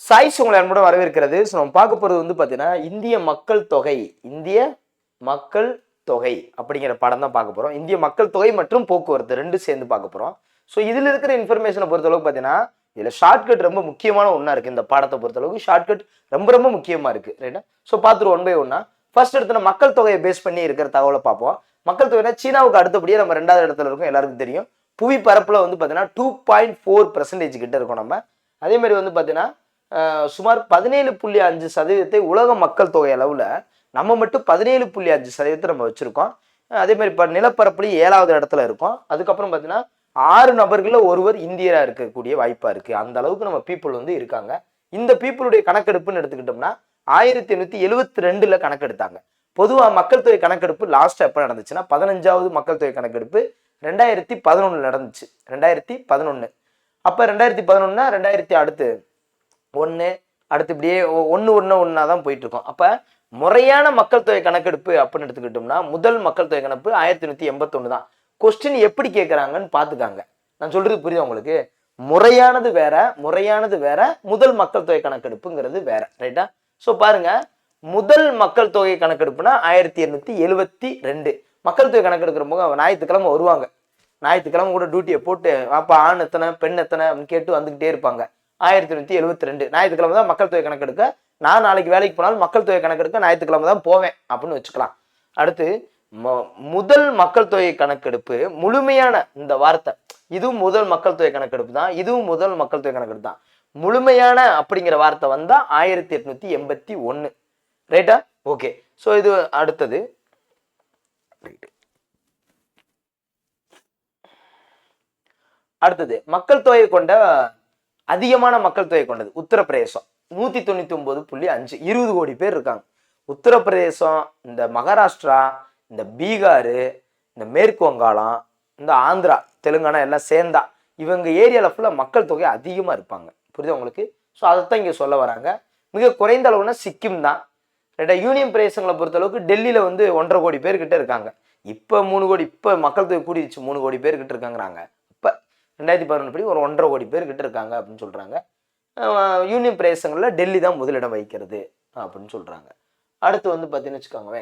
Choice உங்களை அன்புடன் வரவேற்கிறது. ஸோ நம்ம பார்க்க போகிறது வந்து பார்த்தீங்கன்னா இந்திய மக்கள் தொகை, இந்திய மக்கள் தொகை அப்படிங்கிற படம் தான் பார்க்க போகிறோம். இந்திய மக்கள் தொகை மற்றும் போக்குவரத்து ரெண்டும் சேர்ந்து பார்க்க போகிறோம். ஸோ இதில் இருக்கிற இன்ஃபர்மேஷனை பொறுத்தளவுக்கு பார்த்தீங்கன்னா இதில் ஷார்ட்கட் ரொம்ப முக்கியமான ஒன்றா இருக்குது. இந்த பாடத்தை பொறுத்தளவுக்கு ஷார்ட்கட் ரொம்ப ரொம்ப முக்கியமாக இருக்குது. ரைட்டா? ஸோ பார்த்துருவோம் ஒன் பை ஒன்னா. ஃபர்ஸ்ட் எடுத்து மக்கள் தொகையை பேஸ் பண்ணி இருக்கிற தகவலை பார்ப்போம். மக்கள் தொகைனா சீனாவுக்கு அடுத்தபடியே நம்ம 2வது இடத்துல இருக்கும், எல்லாருக்கும் தெரியும். புவி பரப்புல வந்து பார்த்தீங்கன்னா 2.4% கிட்ட இருக்கும் நம்ம. அதே மாதிரி வந்து பார்த்தீங்கன்னா சுமார் 17.5% உலக மக்கள் தொகை அளவுல நம்ம மட்டும் 17.5% நம்ம வச்சிருக்கோம். அதே மாதிரி இப்போ நிலப்பரப்புலையும் 7வது இடத்துல இருக்கும். அதுக்கப்புறம் பார்த்தீங்கன்னா 6 நபர்கள ஒருவர் இந்தியரா இருக்கக்கூடிய வாய்ப்பா இருக்கு. அந்த அளவுக்கு நம்ம பீப்புள் வந்து இருக்காங்க. இந்த பீப்புளுடைய கணக்கெடுப்புன்னு எடுத்துக்கிட்டோம்னா 1872 கணக்கெடுத்தாங்க. பொதுவாக மக்கள் தொகை கணக்கெடுப்பு லாஸ்ட் எப்போ நடந்துச்சுன்னா 15வது மக்கள் தொகை கணக்கெடுப்பு 2011 நடந்துச்சு. 2011 அப்போ 2011 2000 அடுத்து 1 அடுத்து இப்படியே 1 தான் போயிட்டு இருக்கோம். அப்போ முறையான மக்கள் தொகை கணக்கெடுப்பு அப்படின்னு எடுத்துக்கிட்டோம்னா முதல் மக்கள் தொகை கணக்கு 1881 தான். கொஸ்டின் எப்படி கேட்குறாங்கன்னு பார்த்துக்காங்க. நான் சொல்றது புரியுது உங்களுக்கு? முறையானது வேற, முதல் மக்கள் தொகை கணக்கெடுப்புங்கிறது வேற. ரைட்டா? ஸோ பாருங்க, முதல் மக்கள் தொகை கணக்கெடுப்புனா 1872 மக்கள் தொகை கணக்கெடுக்கிற போது ஞாயிற்றுக்கிழமை வருவாங்க. ஞாயிற்றுக்கிழமை கூட டியூட்டியை போட்டு அப்போ ஆண் எத்தனை பெண் எத்தனை அப்படின்னு கேட்டு வந்துகிட்டே இருப்பாங்க. 1872 ஞாயிற்றுக்கிழமை தான் மக்கள் தொகை கணக்கெடுக்க. நான் நாளைக்கு வேலைக்கு போனாலும் மக்கள் தொகை கணக்கெடுக்க ஞாயிற்றுக்கிழமை தான் போவேன் அப்படின்னு வச்சுக்கலாம். அடுத்து முதல் மக்கள் தொகை கணக்கெடுப்பு முழுமையான இந்த வார்த்தை, இதுவும் முதல் மக்கள் தொகை கணக்கெடுப்பு தான், இதுவும் முதல் மக்கள் தொகை கணக்கெடுப்பு தான். முழுமையான அப்படிங்கிற வார்த்தை வந்தா 1881. ரைட்டா? ஓகே. ஸோ இது அடுத்தது மக்கள் தொகை கொண்ட அதிகமான மக்கள் தொகை கொண்டது உத்தரப்பிரதேசம் 199.5 20 கோடி பேர் இருக்காங்க. உத்தரப்பிரதேசம், இந்த மகாராஷ்டிரா, இந்த பீகாரு, இந்த மேற்கு வங்காளம், இந்த ஆந்திரா, தெலுங்கானா எல்லாம் சேர்ந்தா இவங்க ஏரியாவில் ஃபுல்லாக மக்கள் தொகை அதிகமாக இருப்பாங்க. புரியுதா உங்களுக்கு? ஸோ அதைத்தான் இங்கே சொல்ல வராங்க. மிக குறைந்த அளவுனா சிக்கிம் தான். ரைட்டா? யூனியன் பிரதேசங்களை பொறுத்தளவுக்கு டெல்லியில் வந்து 1.5 கோடி பேர் கிட்ட இருக்காங்க. இப்போ 3 கோடி, இப்போ மக்கள் தொகை கூடிடுச்சு, 3 கோடி பேர் கிட்ட இருக்காங்கிறாங்க. இப்போ 2011 படி ஒரு 1.5 கோடி பேர் கிட்ட இருக்காங்க அப்படின்னு சொல்றாங்க. யூனியன் பிரதேசங்களில் டெல்லி தான் முதலிடம் வைக்கிறது அப்படின்னு சொல்றாங்க. அடுத்து வந்து பார்த்தீங்கன்னு வச்சுக்கோங்க,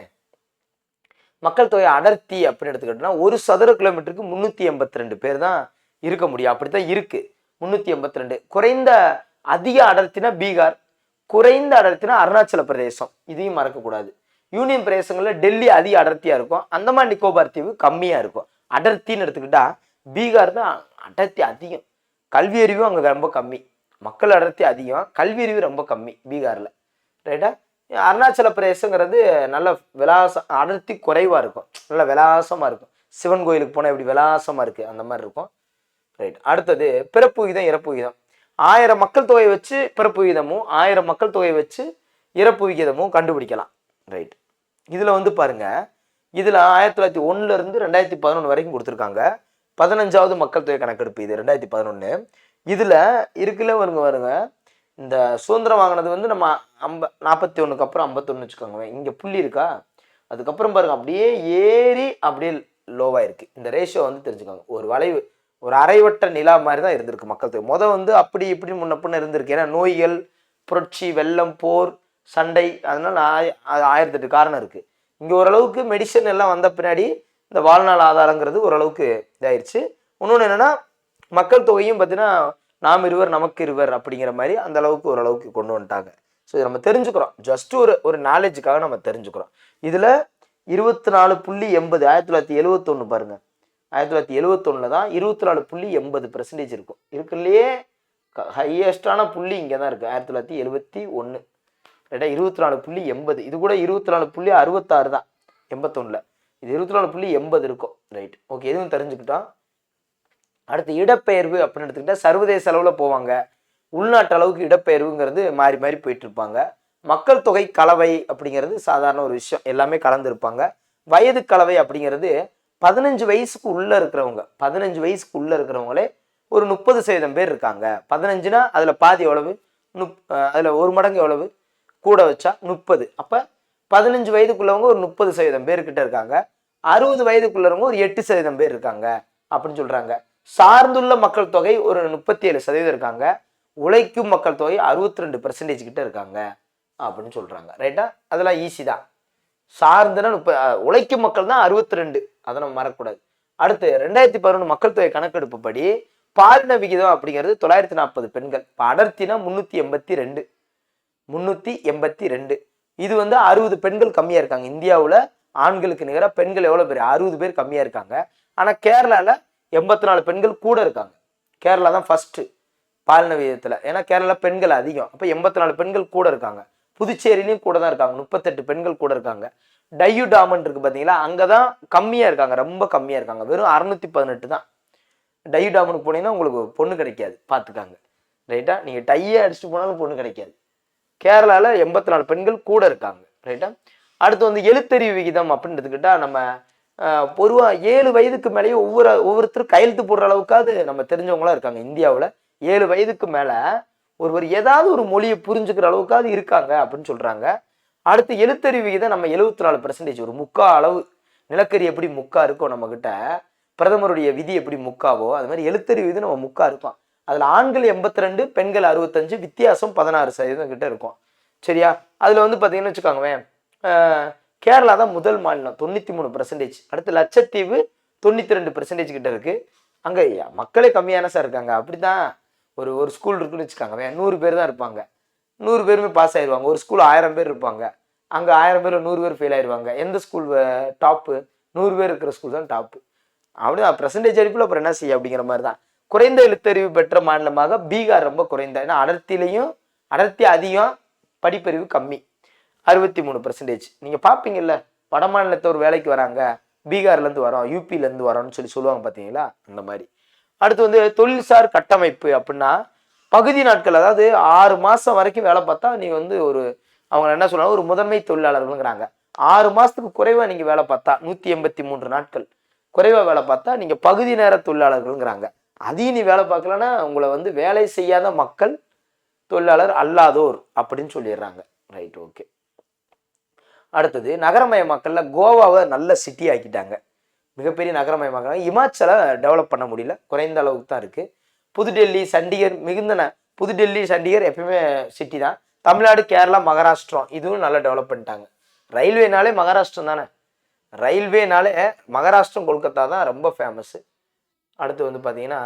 மக்கள் தொகை அடர்த்தி அப்படின்னு எடுத்துக்கிட்டோம்னா 1 சதுர கிலோமீட்டருக்கு 382 பேர் தான் இருக்க முடியும். அப்படித்தான் இருக்கு 382. குறைந்த அதிக அடர்த்தினா பீகார், குறைந்த அடர்த்தினா அருணாச்சல பிரதேசம். இதையும் மறக்கக்கூடாது. யூனியன் பிரதேசங்களில் டெல்லி அதிக அடர்த்தியா இருக்கும், அந்தமான் நிக்கோபார் தீவு கம்மியா இருக்கும். அடர்த்தின்னு எடுத்துக்கிட்டா பீகார் தான் அடர்த்தி அதிகம். கல்வி அறிவும் அங்கே ரொம்ப கம்மி. மக்கள் அடர்த்தி அதிகம், கல்வி அறிவு ரொம்ப கம்மி பீகார்ல. ரைட்டா? அருணாச்சல பிரதேசங்கிறது நல்ல விலாசம், அடர்த்தி குறைவா இருக்கும், நல்ல விலாசமா இருக்கும். சிவன் கோயிலுக்கு போனால் எப்படி விலாசமா இருக்கு அந்த மாதிரி இருக்கும். ரைட். அடுத்தது பிறப்பு விகிதம் இறப்பு விகிதம். 1000 மக்கள் தொகை வச்சு பிறப்பு விகிதமும் 1000 மக்கள் தொகை வச்சு இறப்பு விகிதமும் கண்டுபிடிக்கலாம். ரைட். இதுல வந்து பாருங்க, இதுல 1901 இருந்து 2011 வரைக்கும் கொடுத்துருக்காங்க. 15வது மக்கள் தொகை கணக்கெடுப்பு இது 2011. இதுல இருக்குல்ல வருங்க இந்த சுதந்திரம் வாங்கினது வந்து நம்ம 41க்கு அப்புறம் 51 வச்சுக்கோங்க. இங்க புள்ளி இருக்கா, அதுக்கப்புறம் பாருங்க அப்படியே ஏறி அப்படியே லோவா இருக்கு. இந்த ரேஷியோ வந்து தெரிஞ்சுக்கோங்க. ஒரு வளைவு, ஒரு அரைவட்ட நிலா மாதிரி தான் இருந்திருக்கு மக்கள் தொகை. வந்து அப்படி இப்படி முன்னப்புன்னு இருந்திருக்கு. ஏன்னா நோய்கள், புரட்சி, வெள்ளம், போர், சண்டை, அதனால 1008 காரணம் இருக்கு. இங்க ஓரளவுக்கு மெடிசன் எல்லாம் வந்த பின்னாடி இந்த வாழ்நாள் ஆதாரங்கிறது ஓரளவுக்கு இதாயிருச்சு. இன்னொன்று என்னன்னா மக்கள் தொகையும் பார்த்தீங்கன்னா நாம் இருவர் நமக்கு இருவர் அப்படிங்கிற மாதிரி அந்த அளவுக்கு ஓரளவுக்கு கொண்டு வந்துட்டாங்க. ஸோ இதை நம்ம தெரிஞ்சுக்கிறோம், ஜஸ்ட் ஒரு நாலேஜுக்காக நம்ம தெரிஞ்சுக்கிறோம். இதுல 24.80 1971 பாருங்க, 1971 தான் 24.80% இருக்கும். இருக்குல்லையே ஹையஸ்டான புள்ளி இங்கே தான் இருக்கு 1971. ரைட்டா? 24.80. இது கூட 24.66 தான் 81. இது 24.80 இருக்கும். ரைட். ஓகே, எதுவும் தெரிஞ்சுக்கிட்டோம். அடுத்து இடப்பெயர்வு அப்படின்னு எடுத்துக்கிட்டா சர்வதேச அளவில் போவாங்க, உள்நாட்டு அளவுக்கு இடப்பெயர்வுங்கிறது மாறி மாறி போயிட்டு இருப்பாங்க. மக்கள் தொகை கலவை அப்படிங்கிறது சாதாரண ஒரு விஷயம், எல்லாமே கலந்துருப்பாங்க. வயது கலவை அப்படிங்கிறது 15 வயசுக்கு உள்ள இருக்கிறவங்க, 15 வயசுக்கு உள்ள இருக்கிறவங்களே ஒரு 30% பேர் இருக்காங்க. 15னா அதுல பாதி எவ்வளவு, அதுல ஒரு மடங்கு எவ்வளவு கூட வச்சா 30. அப்ப 15 வயதுக்குள்ளவங்க ஒரு 30% பேர் கிட்ட இருக்காங்க. 60 வயதுக்குள்ளவங்க ஒரு 8% பேர் இருக்காங்க அப்படின்னு சொல்றாங்க. சார்ந்துள்ள மக்கள் தொகை ஒரு 37% இருக்காங்க. உழைக்கும் மக்கள் தொகை 62% கிட்ட இருக்காங்க அப்படின்னு சொல்றாங்க. ரைட்டா? அதெல்லாம் ஈஸி தான். சார்ந்தன உழைக்கும் மக்கள் தான் 62, அதை நம்ம மறக்கக்கூடாது. அடுத்து 2011 மக்கள் தொகை கணக்கெடுப்பு படி பாலின விகிதம் அப்படிங்கிறது 940 பெண்கள். இப்போ அடர்த்தினா 382. இது வந்து 60 பெண்கள் கம்மியா இருக்காங்க. இந்தியாவில் ஆண்களுக்கு நிகராக பெண்கள் எவ்வளவு பேர்? 60 பேர் கம்மியா இருக்காங்க. ஆனா கேரளால 84 பெண்கள் கூட இருக்காங்க. கேரளா தான் ஃபர்ஸ்ட் பாலின விகிதத்துல. ஏன்னா கேரளா பெண்கள் அதிகம். அப்ப 84 பெண்கள் கூட இருக்காங்க. புதுச்சேரியிலையும் கூட தான் இருக்காங்க. 38 பெண்கள் கூட இருக்காங்க. டையூ டாமன் இருக்கு பாத்தீங்களா, அங்கதான் கம்மியா இருக்காங்க, ரொம்ப கம்மியா இருக்காங்க. வெறும் 618 தான். டையூ டாமனுக்கு போனீங்கன்னா உங்களுக்கு பொண்ணு கிடைக்காது, பாத்துக்காங்க. ரைட்டா? நீங்க டையே அடிச்சுட்டு போனாலும் பொண்ணு கிடைக்காது. கேரளால 84 பெண்கள் கூட இருக்காங்க. ரைட்டா? அடுத்து வந்து எழுத்தறிவு விகிதம் அப்படின்னு எடுத்துக்கிட்டா, நம்ம பொதுவா 7 வயதுக்கு மேலேயே ஒவ்வொருத்தரும் கையெழுத்து போடுற அளவுக்காவது நம்ம தெரிஞ்சவங்களா இருக்காங்க. இந்தியாவில் 7 வயதுக்கு மேல ஒருவர் ஏதாவது ஒரு மொழியை புரிஞ்சுக்கிற அளவுக்காவது இருக்காங்க அப்படின்னு சொல்றாங்க. அடுத்து எழுத்தறிவு விகிதம் நம்ம 74%, ஒரு முக்கா அளவு. நிலக்கரி எப்படி முக்கா இருக்கும் நம்ம கிட்ட, பிரதமருடைய விதி எப்படி முக்காவோ அது மாதிரி எழுத்தறிவு விகிதம் நம்ம முக்கா இருக்கும். அதுல ஆண்கள் 82, பெண்கள் 65, வித்தியாசம் 16% கிட்ட இருக்கும். சரியா? அதுல வந்து பாத்தீங்கன்னு வச்சுக்கோங்களேன், கேரளா தான் முதல் மாநிலம் 93%. அடுத்து லட்சத்தீவு 92% கிட்ட இருக்கு. அங்க மக்களே கம்மியான சார் இருக்காங்க. அப்படிதான் ஒரு ஸ்கூல் இருக்குன்னு வச்சுக்காங்க, 100 பேர் தான் இருப்பாங்க. 100 பேருமே பாஸ் ஆயிடுவாங்க. ஒரு ஸ்கூல் 1000 பேர் இருப்பாங்க. அங்க 1000 பேர் 100 பேர் ஃபெயில் ஆயிடுவாங்க. எந்த ஸ்கூல் டாப்பு? 100 பேர் இருக்கிற ஸ்கூல் தான் டாப்பு. அப்படிதான் பெர்சன்டேஜ் அடிப்பில் அப்புறம் என்ன செய்ய அப்படிங்கிற மாதிரி தான். குறைந்த எழுத்தறிவு பெற்ற மாநிலமாக பீகார் ரொம்ப குறைந்த. ஏன்னா அடர்த்தி அதிகம், படிப்பறிவு கம்மி, 63%. நீங்க பாப்பீங்கல்ல, வட மாநிலத்தை ஒரு வேலைக்கு வராங்க, பீகார்ல இருந்து வரோம், யூபில இருந்து வரோம்னு சொல்லுவாங்க பாத்தீங்களா, அந்த மாதிரி. அடுத்து வந்து தொழில்சார் கட்டமைப்பு அப்படின்னா பகுதி நாட்கள், அதாவது 6 மாசம் வரைக்கும் வேலை பார்த்தா நீங்க வந்து அவங்க என்ன சொல்றாங்க, ஒரு முதன்மை தொழிலாளர்கள்ங்கிறாங்க. 6 மாசத்துக்கு குறைவா நீங்க வேலை பார்த்தா, 183 நாட்கள் குறைவா வேலை பார்த்தா நீங்க பகுதி நேர தொழிலாளர்கள்ங்கிறாங்க. அதையும் நீ வேலை பார்க்கலன்னா உங்களை வந்து வேலை செய்யாத மக்கள், தொழிலாளர் அல்லாதோர் அப்படின்னு சொல்லிடுறாங்க. Right, okay. அடுத்தது நகரமயமாக்கல்ல கோவாவை நல்ல சிட்டி ஆக்கிட்டாங்க, மிகப்பெரிய நகரமயமாக்கல். இமாச்சலை டெவலப் பண்ண முடியல, குறைந்த அளவுக்கு தான் இருக்கு. புதுடெல்லி, சண்டிகர் மிகுந்தன. புதுடெல்லி, சண்டிகர் எப்பயுமே சிட்டி தான். தமிழ்நாடு, கேரளா, மகாராஷ்டிரம் இதுவும் நல்லா டெவலப் பண்ணிட்டாங்க. ரயில்வேனாலே மகாராஷ்டிரம் தானே, ரயில்வேனாலே மகாராஷ்டிரம், கொல்கத்தா தான் ரொம்ப ஃபேமஸ். அடுத்து வந்து பார்த்தீங்கன்னா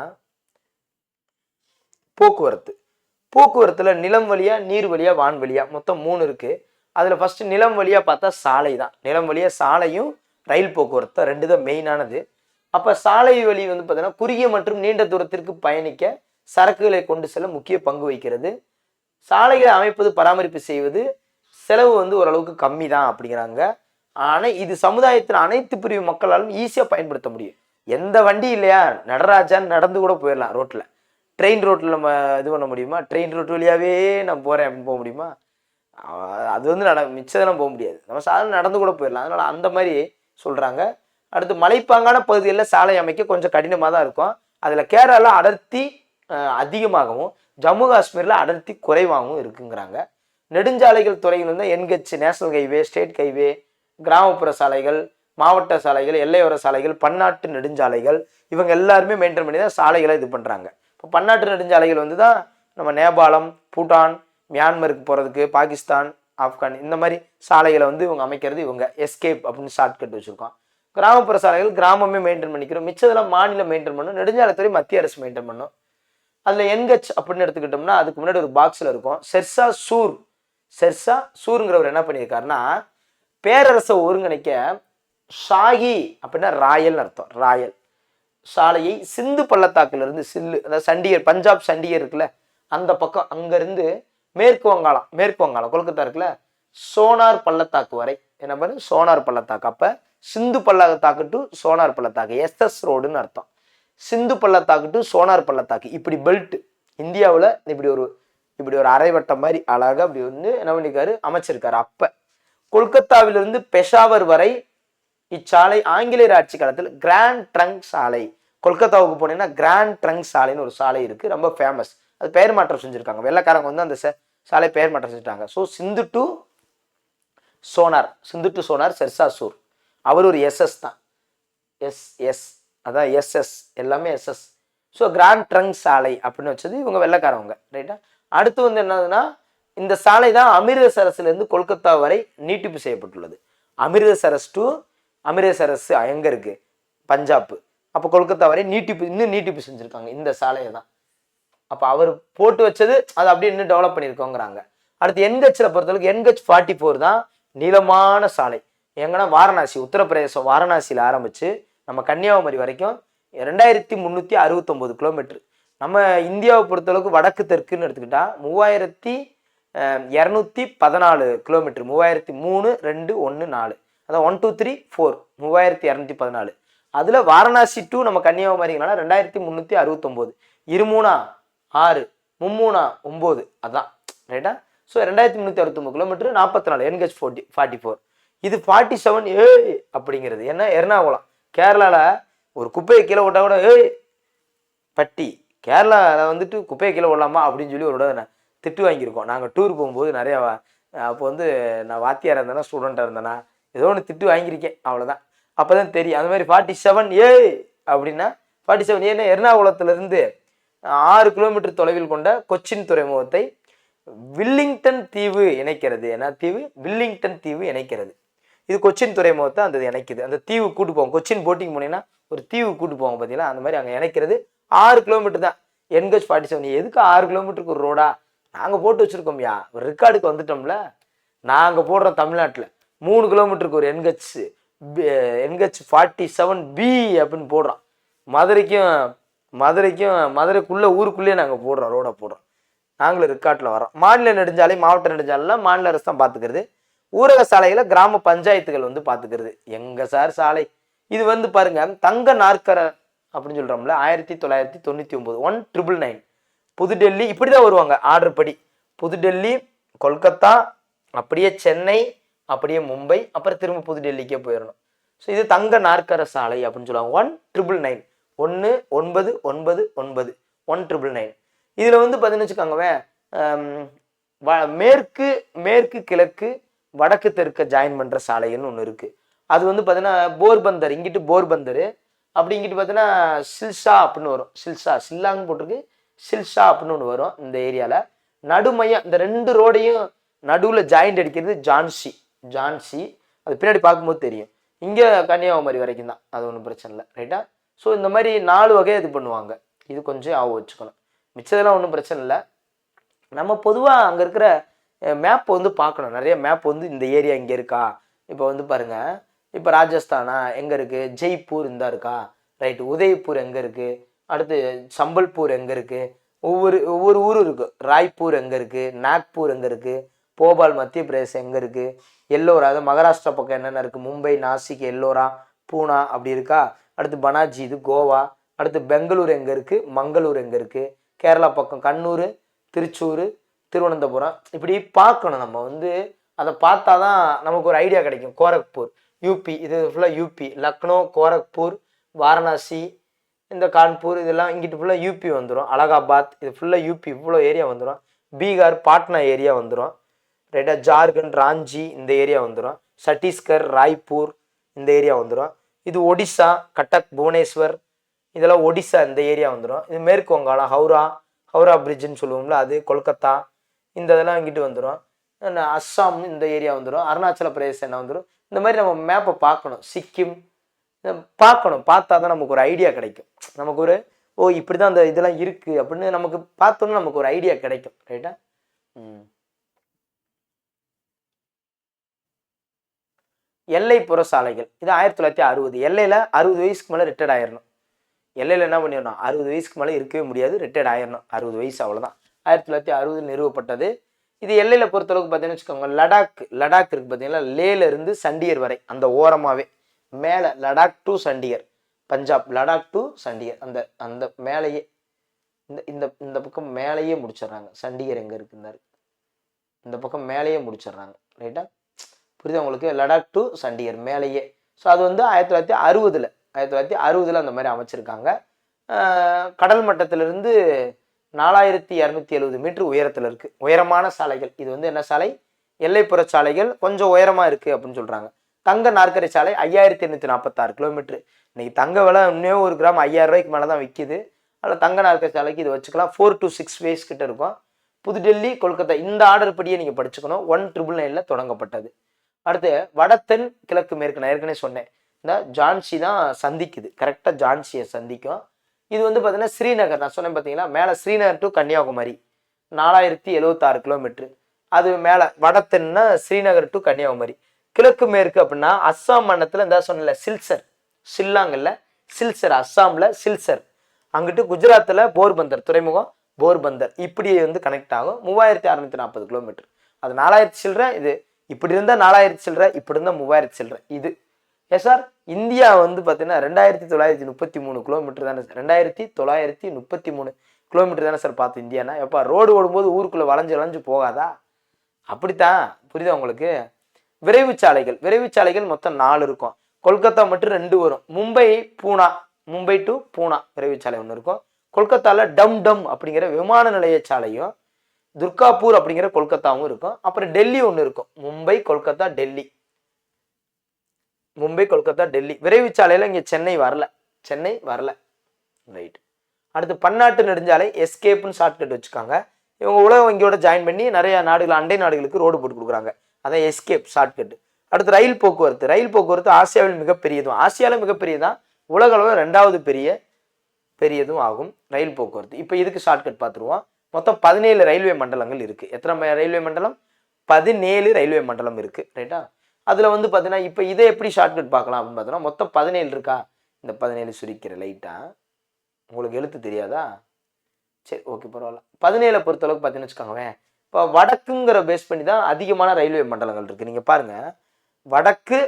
போக்குவரத்துல நிலம் வழியா, நீர் வழியா, வான் வழியா மொத்தம் 3 இருக்கு. அதுல ஃபர்ஸ்ட் நிலம் வழியா பார்த்தா சாலை தான். நிலம் வழியா சாலையும் ரயில் போக்குவரத்து 2 தான் மெயினானது. அப்ப சாலை வழி வந்து பார்த்தீங்கன்னா குறுகிய மற்றும் நீண்ட தூரத்திற்கு பயணிக்க சரக்குகளை கொண்டு செல்ல முக்கிய பங்கு வகிக்கிறது. சாலைகளை அமைப்பது, பராமரிப்பு செய்வது செலவு வந்து ஓரளவுக்கு கம்மி தான் அப்படிங்கிறாங்க. ஆனா இது சமுதாயத்தில் அனைத்து பிரிவு மக்களாலும் ஈஸியா பயன்படுத்த முடியும். எந்த வண்டி இல்லையா, நடராஜான்னு நடந்து கூட போயிடலாம் ரோட்ல. ட்ரெயின் ரோட்ல நம்ம இது பண்ண முடியுமா? ட்ரெயின் ரோட் வழியாவே நான் போறேன் அப்படின்னு போக முடியுமா? அது வந்து மிச்சதெல்லாம் போக முடியாது. நம்ம சாதாரண நடந்து கூட போயிடலாம். அதனால அந்த மாதிரி சொல்றாங்க. அடுத்து மலைப்பாங்கான பகுதிகளில் சாலை அமைக்க கொஞ்சம் கடினமாக தான் இருக்கும். அதுல கேரளா அடர்த்தி அதிகமாகவும், ஜம்மு காஷ்மீர்ல அடர்த்தி குறைவாகவும் இருக்குங்கிறாங்க. நெடுஞ்சாலைகள் துறையில் வந்து NH, national highway, state highway, கிராமப்புற சாலைகள், மாவட்ட சாலைகள், எல்லையோர சாலைகள், பன்னாட்டு நெடுஞ்சாலைகள், இவங்க எல்லாருமே மெயின்டைன் பண்ணி தான் சாலைகளை இது பண்றாங்க. இப்போ பன்னாட்டு நெடுஞ்சாலைகள் வந்து தான் நம்ம நேபாளம், பூட்டான், மியான்மருக்கு போறதுக்கு, பாகிஸ்தான், ஆப்கான் இந்த மாதிரி சாலைகளை வந்து இவங்க அமைக்கிறது. இவங்க எஸ்கேப் அப்படின்னு ஷார்ட்கட் வச்சிருக்கோம். கிராமப்புற சாலைகள் கிராமமே மெயின்டைன் பண்ணிக்கிறோம், மிச்சதெல்லாம் மாநிலம் மெயின்டைன் பண்ணும், நெடுஞ்சாலைத்துறை மத்திய அரசு மெயின்டைன் பண்ணும். அதுல என்ஹெச் அப்படின்னு எடுத்துக்கிட்டோம்னா அதுக்கு முன்னாடி ஒரு பாக்ஸ்ல இருக்கும் ஷெர்ஷா சூருங்கிறவர் என்ன பண்ணியிருக்காருன்னா, பேரரசை ஒருங்கிணைக்க ஷாஹி அப்படின்னா ராயல் அர்த்தம், ராயல் சாலையை சிந்து பள்ளத்தாக்குல இருந்து அதாவது சண்டிகர், பஞ்சாப் சண்டிகர் இருக்குல்ல அந்த பக்கம், அங்க இருந்து மேற்கு வங்காளம் கொல்கத்தா இருக்குல்ல, சோனார் பள்ளத்தாக்கு வரை என்ன பண்ணு, சோனார் பள்ளத்தாக்கு. அப்ப சிந்து பள்ளத்தாக்கு டு சோனார் பள்ளத்தாக்கு, எஸ்எஸ் ரோடுன்னு அர்த்தம். சிந்து பள்ளத்தாக்கு டு சோனார் பள்ளத்தாக்கு, இப்படி பெல்ட் இந்தியாவில் இப்படி ஒரு அரைவட்டம் மாதிரி அழகா அப்படி வந்து என்ன பண்ணிருக்காரு, அமைச்சிருக்காரு. அப்ப கொல்கத்தாவிலிருந்து பெஷாவர் வரை இச்சாலை ஆங்கிலேயர் ஆட்சி காலத்தில் கிராண்ட் ட்ரங்க் சாலை. கொல்கத்தாவுக்கு போனீங்கன்னா கிராண்ட் ட்ரங்க் சாலைன்னு ஒரு சாலை இருக்கு, ரொம்ப ஃபேமஸ். அது பெயர் மாற்றம் செஞ்சிருக்காங்க, வெள்ளக்காரங்க வந்து அந்த சாலை பெயர் மாற்றம் செஞ்சுட்டாங்க. ஸோ சிந்து டு சோனார் ஷெர்ஷா சூர், அவர் ஒரு எஸ்எஸ் தான், எஸ் அதான் எஸ்எஸ் எல்லாமே எஸ்எஸ். ஸோ கிராண்ட் ட்ரங்க் சாலை அப்படின்னு வச்சது இவங்க வெள்ளைக்காரவங்க, ரைட்டா. அடுத்து வந்து என்னதுன்னா, இந்த சாலை தான் அமிர்தசரஸ்லேருந்து கொல்கத்தா வரை நீட்டிப்பு செய்யப்பட்டுள்ளது. அமிர்தசரஸ் டு அமிர்தசரஸ் எங்க இருக்கு? பஞ்சாப். அப்போ கொல்கத்தா வரை இன்னும் நீட்டிப்பு செஞ்சுருக்காங்க இந்த சாலையை தான். அப்போ அவர் போட்டு வச்சது அது அப்படியே இன்னும் டெவலப் பண்ணியிருக்கோங்கிறாங்க. அடுத்து என்ஹெச்சில் பொறுத்தளவுக்கு NH 44 தான் நீளமான சாலை. எங்கன்னா வாரணாசி, உத்தரப்பிரதேசம் வாரணாசியில் ஆரம்பித்து நம்ம கன்னியாகுமரி வரைக்கும் 2369 கிலோமீட்டர். நம்ம இந்தியாவை பொறுத்தளவுக்கு வடக்கு தெற்குன்னு எடுத்துக்கிட்டா 3214 கிலோமீட்டர். 3003 2 1 4, அதான் 1 2 3 4 3214. அதில் வாரணாசி டு நம்ம கன்னியாகுமரினால 2369, 23 6 33 9, அதான் ரைட்டா. So 2369 kilometre 44 NH 44. இது 47 அப்படிங்கிறது என்ன? எர்ணாகுளம். கேரளாவில் ஒரு குப்பையை கீழே விட்டா கூட பட்டி. கேரளாவில் வந்துட்டு குப்பையை கீழே விடலாமா அப்படின்னு சொல்லி ஒரு நான் திட்டு வாங்கியிருக்கோம். நாங்கள் டூர் போகும்போது நிறையா. அப்போ வந்து நான் வாத்தியாராக இருந்தேன்னா ஸ்டூடெண்ட்டாக இருந்தேன்னா ஏதோ ஒன்று திட்டு வாங்கியிருக்கேன், அவ்வளோதான். அப்போ தான் தெரியும். அது மாதிரி 47 அப்படின்னா 47 எர்ணாகுளத்திலிருந்து 6 கிலோமீட்டர் தொலைவில் கொண்ட கொச்சின் துறைமுகத்தை வில்லிங்டன் தீவு இணைக்கிறது. என்ன தீவு? வில்லிங்டன் தீவு இணைக்கிறது. இது கொச்சின் துறைமுகத்தை அந்த இணைக்குது. அந்த தீவு கூட்டு போவோம். கொச்சின் போட்டிங் போனீங்கன்னா ஒரு தீவு கூட்டு போவாங்க பார்த்தீங்களா, அந்த மாதிரி அங்கே இணைக்கிறது. 6 கிலோமீட்டர் தான் NH 47. எதுக்கு 6 கிலோமீட்டருக்கு ஒரு ரோடா? நாங்கள் போட்டு வச்சுருக்கோம்யா, ஒரு ரெக்கார்டுக்கு வந்துட்டோம்ல. நாங்கள் போடுறோம் தமிழ்நாட்டில் 3 கிலோமீட்டருக்கு ஒரு NH 47B அப்படின்னு போடுறோம். மதுரைக்குள்ளே ஊருக்குள்ளேயே நாங்கள் போடுறோம், ரோடை போடுறோம். நாங்களும் ரெக்கார்டில் வரோம். மாநில நெடுஞ்சாலை, மாவட்ட நெடுஞ்சாலைலாம் மாநில அரசு தான் பார்த்துக்கிறது. ஊரக சாலைகளை கிராம பஞ்சாயத்துகள் வந்து பார்த்துக்கிறது. எங்க சார் சாலை இது வந்து பாருங்க, தங்க நாற்கர அப்படின்னு சொல்றோம்ல, 1999 1999. புதுடெல்லி இப்படிதான் வருவாங்க ஆர்டர் படி. புதுடெல்லி, கொல்கத்தா, அப்படியே சென்னை, அப்படியே மும்பை, அப்புறம் திரும்ப புதுடெல்லிக்கே போயிடணும். ஸோ இது தங்க நாற்கர சாலை அப்படின்னு சொல்லுவாங்க. 1999 1999 1999. இதுல வந்து பார்த்தீங்கன்னு வச்சுக்கோங்கவே, மேற்கு கிழக்கு வடக்கு தெற்க ஜாயின் பண்ற சாலைகள்னு ஒன்று இருக்கு. அது வந்து பார்த்தீங்கன்னா போர்பந்தர், இங்கிட்டு போர்பந்தர், அப்படி இங்கிட்டு பார்த்தீங்கன்னா சில்சா அப்படின்னு வரும். சில்லாங்க போட்டிருக்கு, சில்சா அப்படின்னு ஒன்று வரும். இந்த ஏரியாவில் நடுமையம் இந்த 2 ரோடையும் நடுவில் ஜாயிண்ட் அடிக்கிறது ஜான்சி. அது பின்னாடி பார்க்கும்போது தெரியும். இங்கே கன்னியாகுமரி வரைக்கும் தான், அது ஒன்றும் பிரச்சனை இல்லை, ரைட்டா. ஸோ இந்த மாதிரி 4 வகையை இது பண்ணுவாங்க. இது கொஞ்சம் வச்சுக்கணும். மிச்சதெல்லாம் ஒன்றும் பிரச்சனை இல்லை. நம்ம பொதுவாக அங்கே இருக்கிற மேப் வந்து பார்க்கணும். நிறைய மேப் வந்து இந்த ஏரியா இங்கே இருக்கா. இப்போ வந்து பாருங்க, இப்போ ராஜஸ்தானா எங்கே இருக்குது? ஜெய்ப்பூர் இந்த இருக்கா, ரைட்டு. உதய்பூர் எங்கே இருக்குது? அடுத்து சம்பல்பூர் எங்கே இருக்குது? ஒவ்வொரு ஊரும் இருக்குது. ராய்ப்பூர் எங்கே இருக்குது? நாக்பூர் எங்கே இருக்குது? போபால் மத்திய பிரதேசம் எங்கே இருக்குது? எல்லோரா, அது மகாராஷ்டிரா பக்கம் என்னென்ன இருக்குது? மும்பை, நாசிக், எல்லோரா, பூனா அப்படி இருக்கா. அடுத்து பனாஜி, இது கோவா. அடுத்து பெங்களூர் எங்கே இருக்குது? மங்களூர் எங்கே இருக்குது? கேரளா பக்கம் கண்ணூர், திருச்சூர், திருவனந்தபுரம். இப்படி பார்க்கணும். நம்ம வந்து அதை பார்த்தா தான் நமக்கு ஒரு ஐடியா கிடைக்கும். கோரக்பூர் யூபி, இது ஃபுல்லாக யூபி. லக்னோ, கோரக்பூர், வாரணாசி, இந்த கான்பூர் இதெல்லாம் இங்கிட்டு ஃபுல்லாக யூபி வந்துடும். அலகாபாத் இது ஃபுல்லாக யூபி, இவ்வளோ ஏரியா வந்துடும். பீகார் பாட்னா ஏரியா வந்துடும், ரைட்டா. ஜார்க்கண்ட் ராஞ்சி இந்த ஏரியா வந்துடும். சத்தீஸ்கர் ராய்ப்பூர் இந்த ஏரியா வந்துடும். இது ஒடிசா, கட்டக், புவனேஸ்வர், இதெல்லாம் ஒடிசா இந்த ஏரியா வந்துடும். இது மேற்கு வங்காளம், ஹவுரா பிரிட்ஜுன்னு சொல்லுவோம்ல, அது கொல்கத்தா, இந்த இதெல்லாம் இங்கிட்டு வந்துடும். அஸ்ஸாம் இந்த ஏரியா வந்துடும். அருணாச்சல பிரதேசம் என்ன வந்துடும். இந்த மாதிரி நம்ம மேப்பை பார்க்கணும். சிக்கிம் பார்க்கணும். பார்த்தா தான் நமக்கு ஒரு ஐடியா கிடைக்கும். நமக்கு ஒரு இப்படி தான் அந்த இதெல்லாம் இருக்குது அப்படின்னு நமக்கு பார்த்தோன்னா நமக்கு ஒரு ஐடியா கிடைக்கும், ரைட்டா. எல்லைப்புற சாலைகள் இது 1960. எல்லையில் 60 வயசுக்கு மேலே ரிட்டையர்ட் ஆயிடணும். எல்லையில் என்ன பண்ணிடணும், 60 வயசுக்கு மேலே இருக்கவே முடியாது, ரிட்டையர்ட் ஆயிடணும். 60 வயசு அவ்வளோதான். 1960 நிறுவப்பட்டது. இது எல்லையில் பொறுத்தளவுக்கு பார்த்தீங்கன்னு வச்சுக்கோங்க, லடாக் இருக்குது பார்த்தீங்கன்னா, லேலேருந்து சண்டிகர் வரை அந்த ஓரமாகவே மேலே லடாக் டு சண்டிகர், பஞ்சாப் லடாக் டு சண்டிகர், அந்த மேலேயே இந்த பக்கம் மேலேயே முடிச்சிடுறாங்க. சண்டிகர் எங்கே இருக்குந்தாரு, இந்த பக்கம் மேலேயே முடிச்சிடுறாங்க, ரைட்டா. புரியுது உங்களுக்கு? லடாக் டு சண்டிகர் மேலேயே. ஸோ அது வந்து 1960 அந்த மாதிரி அமைச்சிருக்காங்க. கடல் மட்டத்திலிருந்து 4270 மீட்டர் உயரத்தில் இருக்குது. உயரமான சாலைகள். இது வந்து என்ன சாலை? எல்லைப்புற சாலைகள். கொஞ்சம் உயரமாக இருக்குது அப்படின்னு சொல்கிறாங்க. தங்க நாற்கரை சாலை 5846 கிலோமீட்டர். இன்னைக்கு தங்க விலை இன்னும் ஒரு கிராம் 5000 ரூபாய்க்கு மேலே தான் விற்கிது. அதில் தங்க நாற்கர சாலைக்கு இது வச்சுக்கலாம். 4 to 6 ways கிட்ட இருக்கும். புதுடெல்லி, கொல்கத்தா இந்த ஆர்டர் படியே நீங்கள் படிச்சுக்கணும். 1999 தொடங்கப்பட்டது. அடுத்து வடத்தென் கிழக்கு மேற்கு, நான் ஏற்கனவே சொன்னேன், இந்த ஜான்சி தான் சந்திக்குது, கரெக்டாக ஜான்சியை சந்திக்கும். இது வந்து பார்த்தீங்கன்னா ஸ்ரீநகர், நான் சொன்னேன் பார்த்தீங்களா, மேலே ஸ்ரீநகர் டு கன்னியாகுமரி 4076 கிலோமீட்டர். அது மேலே வடத்தென்னா ஸ்ரீநகர் டு கன்னியாகுமரி. கிழக்கு மேற்கு அப்படின்னா அஸ்ஸாம் மாநிலத்தில் இந்த சொன்னல சில்சர், ஷில்லாங்கல்ல சில்சர், அஸ்ஸாமில் சில்சர், அங்கிட்டு குஜராத்தில் போர்பந்தர் துறைமுகம், போர்பந்தர், இப்படி வந்து கனெக்ட் ஆகும். 3640 கிலோமீட்டர். அது 4000 சில்லற, இது இப்படி இருந்தால் 4000 சில்லற, இப்படி இருந்தால் 3000 சில்லற. இது எஸ் சார், இந்தியா வந்து பார்த்தீங்கன்னா 2933 கிலோமீட்டர் தானே, 2933 கிலோமீட்டர் தானே சார் பார்த்து இந்தியானா. எப்பா ரோடு ஓடும்போது ஊருக்குள்ளே வளைஞ்சு போகாதா? அப்படித்தான், புரியுதா உங்களுக்கு? விரைவு சாலைகள், விரைவு சாலைகள் மொத்தம் 4 இருக்கும். கொல்கத்தா மட்டும் 2 வரும். மும்பை பூனா, மும்பை டு பூனா விரைவு சாலை ஒன்று இருக்கும். கொல்கத்தாவில் டம் டம் அப்படிங்கிற விமான நிலைய சாலையும், துர்காப்பூர் அப்படிங்கிற கொல்கத்தாவும் இருக்கும். அப்புறம் டெல்லி ஒன்று இருக்கும், மும்பை கொல்கத்தா டெல்லி, மும்பை கொல்கத்தா டெல்லி. விரைவு சாலையில் இங்கே சென்னை வரல, ரைட். அடுத்து பன்னாட்டு நெடுஞ்சாலை, எஸ்கேப்னு ஷார்ட்கட் வச்சுக்காங்க. இவங்க உலக வங்கியோட ஜாயின் பண்ணி நிறைய நாடுகள், அண்டை நாடுகளுக்கு ரோடு போட்டு கொடுக்குறாங்க, அதான் எஸ்கேப் ஷார்ட்கட். அடுத்து ரயில் போக்குவரத்து, ரயில் போக்குவரத்து ஆசியாவில் மிகப்பெரியதும், ஆசியாவில் மிகப்பெரியதான், உலக அளவில் 2வது பெரியதும் ஆகும் ரயில் போக்குவரத்து. இப்போ இதுக்கு ஷார்ட்கட் பார்த்துருவோம். மொத்தம் 17 ரயில்வே மண்டலங்கள் இருக்குது. எத்தனை ரயில்வே மண்டலம்? 17 ரயில்வே மண்டலம் இருக்குது, ரைட்டா? அதில் வந்து பார்த்தீங்கன்னா இப்போ இதை எப்படி ஷார்ட்கட் பார்க்கலாம் அப்படின்னு பார்த்தோன்னா, மொத்தம் 17 இருக்கா, இந்த 17 சுரிக்கிற லைட்டாக, உங்களுக்கு எழுத்து தெரியாதா? சரி, ஓகே, பரவாயில்ல. 17 பொறுத்தளவுக்கு பார்த்தீங்கன்னு வச்சுக்கோங்க, இப்போ வடக்குங்கிற பேஸ் பண்ணி தான் அதிகமான ரயில்வே மண்டலங்கள் இருக்குது. நீங்கள் பாருங்கள், வடக்கு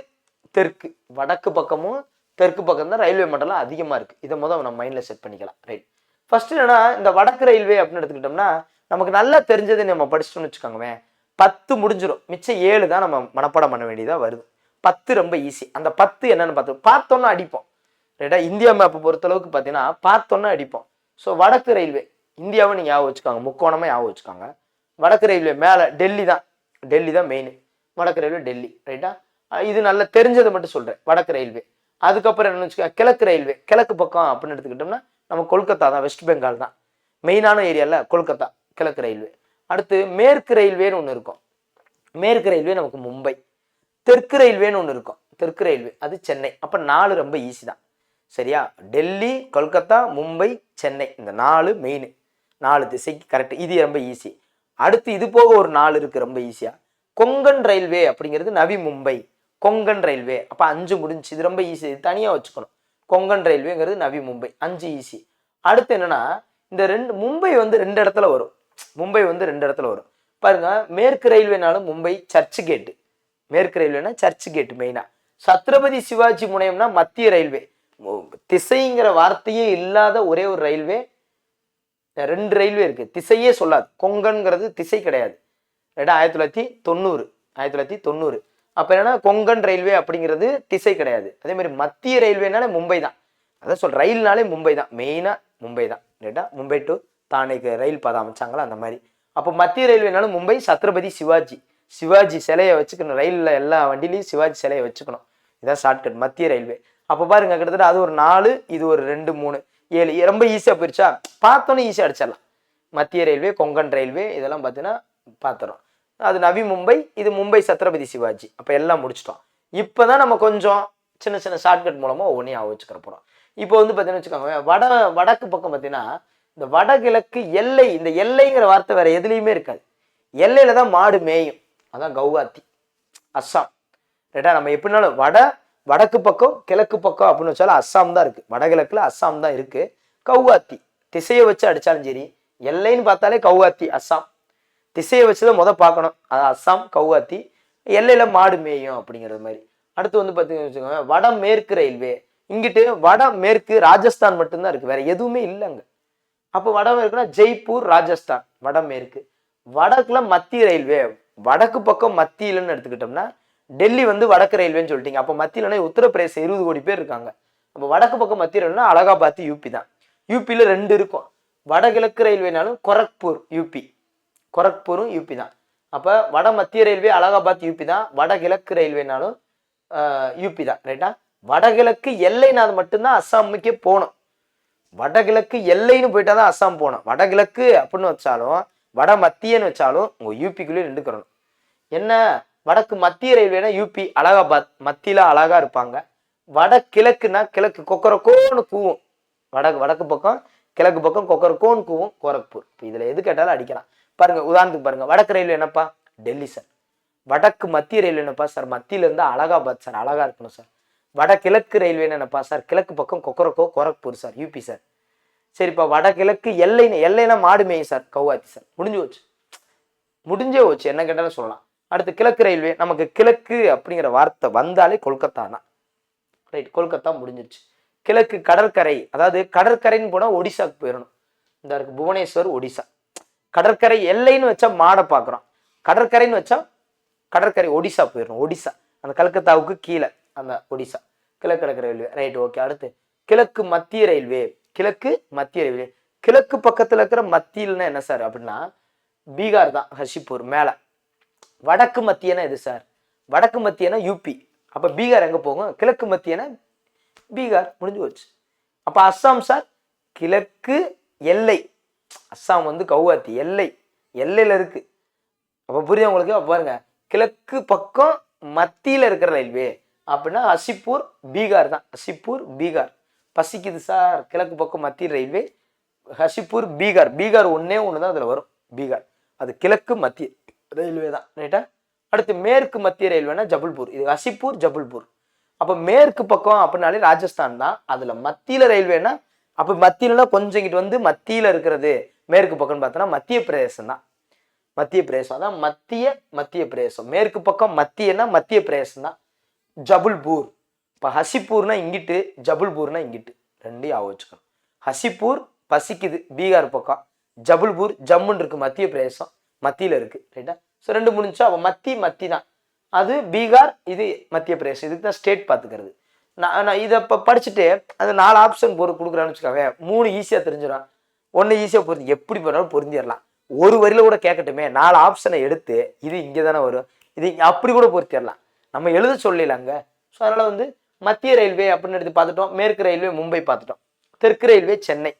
தெற்கு, வடக்கு பக்கமும் தெற்கு பக்கம் தான் ரயில்வே மண்டலம் அதிகமாக இருக்குது. இதை நம்ம மைண்டில் செட் பண்ணிக்கலாம், ரைட். ஃபர்ஸ்ட் என்னன்னா, இந்த வடக்கு ரயில்வே அப்படின்னு எடுத்துக்கிட்டோம்னா நமக்கு நல்லா தெரிஞ்சதை நம்ம படிச்சிட்டோம்னு வச்சுக்கோங்க, 10 முடிஞ்சிடும், மிச்சம் 7 தான் நம்ம மனப்பாடம் பண்ண வேண்டியதாக வருது. 10 ரொம்ப ஈஸி. அந்த 10 என்னன்னு பார்த்தோன்னா அடிப்போம், ரைட்டா? இந்தியா மேப்பை பொறுத்தளவுக்கு பார்த்தீங்கன்னா பார்த்தோன்னா அடிப்போம். ஸோ வடக்கு ரயில்வே இந்தியாவை நீங்கள் ஞாபகம் வச்சுக்காங்க, முக்கோணமாக ஞாபகம் வச்சுக்காங்க. வடக்கு ரயில்வே மேலே டெல்லி தான் மெயின், வடக்கு ரயில்வே டெல்லி, ரைட்டா? இது நல்லா தெரிஞ்சதை மட்டும் சொல்கிறேன், வடக்கு ரயில்வே. அதுக்கப்புறம் என்னன்னு வச்சுக்கோங்க, கிழக்கு ரயில்வே, கிழக்கு பக்கம் அப்படின்னு எடுத்துக்கிட்டோம்னா நம்ம கொல்கத்தா தான், வெஸ்ட் பெங்கால் தான் மெயினான ஏரியாவில் கொல்கத்தா, கிழக்கு ரயில்வே. அடுத்து மேற்கு ரயில்வேன்னு ஒன்று இருக்கும், மேற்கு ரயில்வே நமக்கு மும்பை. தெற்கு ரயில்வேன்னு ஒன்று இருக்கும், தெற்கு ரயில்வே அது சென்னை. அப்போ 4 ரொம்ப ஈஸி தான், சரியா? டெல்லி, கொல்கத்தா, மும்பை, சென்னை, இந்த 4 மெயின், 4 திசைக்கு கரெக்ட். இது ரொம்ப ஈஸி. அடுத்து இது போக ஒரு 4 இருக்குது ரொம்ப ஈஸியாக. கொங்கன் ரயில்வே அப்படிங்கிறது நவி மும்பை, கொங்கன் ரயில்வே. அப்போ 5 முடிஞ்சு, இது ரொம்ப ஈஸி, இது தனியாக வச்சுக்கணும். கொங்கன் ரயில்வேங்கிறது நவி மும்பை, 5 ஈஸி. அடுத்து என்னன்னா, இந்த மும்பை வந்து 2 இடத்துல வரும், மும்பை வந்து 2 இடத்துல வரும் பாருங்க. மேற்கு ரயில்வேனாலும் மும்பை சர்ச் கேட்டு, மேற்கு ரயில்வேனா சர்ச் கேட்டு மெயினா. சத்ரபதி சிவாஜி முனையம்னா மத்திய ரயில்வே. திசைங்கிற வார்த்தையே இல்லாத ஒரே ஒரு ரயில்வே, 2 ரயில்வே இருக்கு, திசையே சொல்லாது. கொங்கன்கிறது திசை கிடையாது, 1990. அப்ப என்னன்னா கொங்கன் ரயில்வே அப்படிங்கிறது திசை கிடையாது. அதே மாதிரி மத்திய ரயில்வேனாலே மும்பை தான், அதான் சொல், ரயில்னாலே மும்பை தான், மெயினா மும்பை தான், ரைட்டா? மும்பை டு தானேக்கு ரயில் பாதை அமைச்சாங்களா அந்த மாதிரி. அப்போ மத்திய ரயில்வேனாலும் மும்பை, சத்ரபதி சிவாஜி சிலையை வச்சுக்கணும், ரயிலில் எல்லா வண்டிலையும் சிவாஜி சிலையை வச்சுக்கணும், இதான் ஷார்ட்கட் மத்திய ரயில்வே. அப்போ பாருங்க, கிட்டத்தட்ட அது ஒரு 4, இது ஒரு 2, 3, 7, ரொம்ப ஈஸியாக போயிடுச்சா? பார்த்தோன்னே ஈஸியாக அடிச்சிடலாம். மத்திய ரயில்வே, கொங்கன் ரயில்வே இதெல்லாம் பார்த்தீங்கன்னா பார்த்துறோம். அது நவி மும்பை, இது மும்பை சத்ரபதி சிவாஜி. அப்போ எல்லாம் முடிச்சிட்டோம். இப்போ தான் நம்ம கொஞ்சம் சின்ன சின்ன ஷார்ட்கட் மூலமாக ஒவ்வொன்றையும் வச்சுக்கிற போகிறோம். இப்போ வந்து பார்த்தீங்கன்னு வச்சுக்கோங்க, வடக்கு பக்கம் பார்த்தீங்கன்னா இந்த வடகிழக்கு எல்லை, இந்த எல்லைங்கிற வார்த்தை வேற எதுலேயுமே இருக்காது. எல்லையில தான் மாடு மேயும், அதான் கவுகாத்தி, அஸ்ஸாம், ரைட்டா? நம்ம எப்படினாலும் வடக்கு பக்கம் கிழக்கு பக்கம் அப்படின்னு வச்சாலும் அஸ்ஸாம் தான் இருக்கு, வடகிழக்குல அஸ்ஸாம் தான் இருக்கு. கவுகாத்தி திசையை வச்சு அடிச்சாலும் சரி, எல்லைன்னு பார்த்தாலே கவுகாத்தி அஸ்ஸாம், திசையை வச்சுதான் பார்க்கணும், அது அஸ்ஸாம் கவுகாத்தி, எல்லையில மாடு மேயும் அப்படிங்கிறது மாதிரி. அடுத்து வந்து பார்த்தீங்கன்னு வச்சுக்கோங்க, வடமேற்கு ரயில்வே, இங்கிட்டு வடமேற்கு ராஜஸ்தான் மட்டும்தான் இருக்கு, வேற எதுவுமே இல்லைங்க. அப்போ வடமேற்குனா ஜெய்ப்பூர் ராஜஸ்தான் வடமேற்கு. வடக்குல மத்திய ரயில்வே, வடக்கு பக்கம் மத்தியிலன்னு எடுத்துக்கிட்டோம்னா டெல்லி வந்து வடக்கு ரயில்வேன்னு சொல்லிட்டீங்க. அப்போ மத்தியிலனா உத்தரப்பிரதேசம் 20 கோடி பேர் இருக்காங்க. அப்போ வடக்கு பக்கம் மத்திய ரயில்வேனா அலகாபாத் யூபி தான். யூபியில் 2 இருக்கும். வடகிழக்கு ரயில்வேனாலும் கொரக்பூரும் யூபி தான். அப்போ வட மத்திய ரயில்வே அலகாபாத் யூபி தான், வடகிழக்கு ரயில்வேனாலும் யூபி தான், ரைட்டா? வடகிழக்கு எல்லைனாது மட்டும்தான் அஸ்ஸாமுக்கே போகணும். வடகிழக்கு எல்லைன்னு போயிட்டாதான் அஸ்ஸாம் போகணும். வடகிழக்கு அப்படின்னு வச்சாலும் வட மத்தியன்னு வச்சாலும் உங்க யூபிக்குள்ளேயே நின்றுக்கிறணும். என்ன வடக்கு மத்திய ரயில்வேனா யூபி அலகாபாத் மத்தியில அழகா இருப்பாங்க. வடகிழக்குனா கிழக்கு கொக்கரக்கோன்னு கூவும். வடக்கு பக்கம் கிழக்கு பக்கம் கொக்கரக்கோன்னு கூவும் கோரக்பூர். இதுல எது கேட்டாலும் அடிக்கலாம். பாருங்க உதாரணத்துக்கு பாருங்க, வடக்கு ரயில்வே என்னப்பா டெல்லி சார். வடக்கு மத்திய ரயில்வே என்னப்பா சார் மத்தியில இருந்து அலகாபாத் சார், அழகா இருக்கணும் சார். வடகிழக்கு ரயில்வே என்னப்பா சார் கிழக்கு பக்கம் Kokkarakko Gorakhpur sir, UP sir. சரிப்பா வடகிழக்கு எல்லைனா மாடு மேயும் சார், கவுஹாத்தி சார். முடிஞ்சே போச்சு என்ன கேட்டாலும் சொல்லலாம். அடுத்து கிழக்கு ரயில்வே, நமக்கு கிழக்கு அப்படிங்கிற வார்த்தை வந்தாலே கொல்கத்தா தான். ரைட், கொல்கத்தா முடிஞ்சிருச்சு. கிழக்கு கடற்கரை, அதாவது கடற்கரைன்னு போனா ஒடிசாக்கு போயிடணும். இந்த இருக்கு புவனேஸ்வர் ஒடிசா. கடற்கரை எல்லைன்னு வச்சா மாடை பார்க்குறோம், கடற்கரைன்னு வச்சா கடற்கரை ஒடிசா போயிடணும். ஒடிசா அந்த கல்கத்தாவுக்கு கீழே அந்த ஒடிசா கிழக்கு கடற்கரை ரயில்வே. Right okay. அடுத்து கிழக்கு மத்திய ரயில்வே. கிழக்கு மத்திய ரயில்வே கிழக்கு பக்கத்துல இருக்கிற மத்தியில்னா என்ன சார் அப்படின்னா பீகார் தான், ஹஷிப்பூர் மேல. வடக்கு மத்தியனா எது சார்? வடக்கு மத்தியனா யூபி. அப்ப பீகார் எங்க போகும்? கிழக்கு மத்தியனா பீகார். முடிஞ்சு போச்சு. அப்ப அஸ்ஸாம் சார் கிழக்கு எல்லை. அஸ்ஸாம் வந்து கவுஹாத்தி எல்லையில இருக்கு. அப்ப புரியுது உங்களுக்கு? பாருங்க கிழக்கு பக்கம் மத்தியில இருக்கிற ரயில்வே அப்படின்னா ஹஷிப்பூர் பீகார் தான். ஹஷிப்பூர் பீகார். பசிக்குது சார், கிழக்கு பக்கம் மத்திய ரயில்வே ஹஷிப்பூர் பீகார். பீகார் ஒன்னே ஒண்ணுதான் அதுல வரும், பீகார். அது கிழக்கு மத்திய ரயில்வே தான். ரைட்டா? அடுத்து மேற்கு மத்திய ரயில்வேனா ஜபல்பூர். இது ஹஷிப்பூர் ஜபல்பூர். அப்ப மேற்கு பக்கம் அப்படின்னாலே ராஜஸ்தான் தான். அதுல மத்தியில ரயில்வேனா அப்ப மத்தியிலனா கொஞ்சம் இங்கிட்டு வந்து மத்தியில இருக்கிறது மேற்கு பக்கம்னு பார்த்தோம்னா மத்திய பிரதேசம் தான். மத்திய பிரதேசம் அதான் மத்திய பிரதேசம். மேற்கு பக்கம் மத்தியனா மத்திய பிரதேசம் தான். ஜபல்பூர். இப்போ ஹஷிப்பூர்னா இங்கிட்டு, ஜபல்பூர்னா இங்கிட்டு, ரெண்டையும் வச்சுக்கணும். ஹஷிப்பூர் பசிக்குது பீகார் பக்கம், ஜபல்பூர் ஜம்முன்னு இருக்கு மத்திய பிரதேசம் மத்தியில இருக்கு. ரைட்டா? ஸோ ரெண்டு முடிஞ்சா அவன் மத்தி தான். அது பீகார், இது மத்திய பிரதேசம். இதுக்கு தான் ஸ்டேட் பார்த்துக்கிறது. நான் இதை இப்போ படிச்சுட்டு அது 4 ஆப்ஷன் கொடுக்குறான்னு வச்சுக்காவே 3 ஈஸியாக தெரிஞ்சிடும். 1 ஈஸியாக பொருந்தி எப்படி பண்ணாலும் பொருந்திடலாம். ஒரு வரியில கூட கேட்கட்டுமே 4 ஆப்ஷனை எடுத்து இது இங்கே தானே வரும், இது அப்படி கூட பொருத்திடலாம். நம்ம எழுத சொல்லலாங்க. ஸோ அதனால வந்து மத்திய ரயில்வே அப்படின்னு எடுத்து பார்த்துட்டோம். மேற்கு ரயில்வே மும்பை பார்த்துட்டோம். தெற்கு ரயில்வே சென்னை.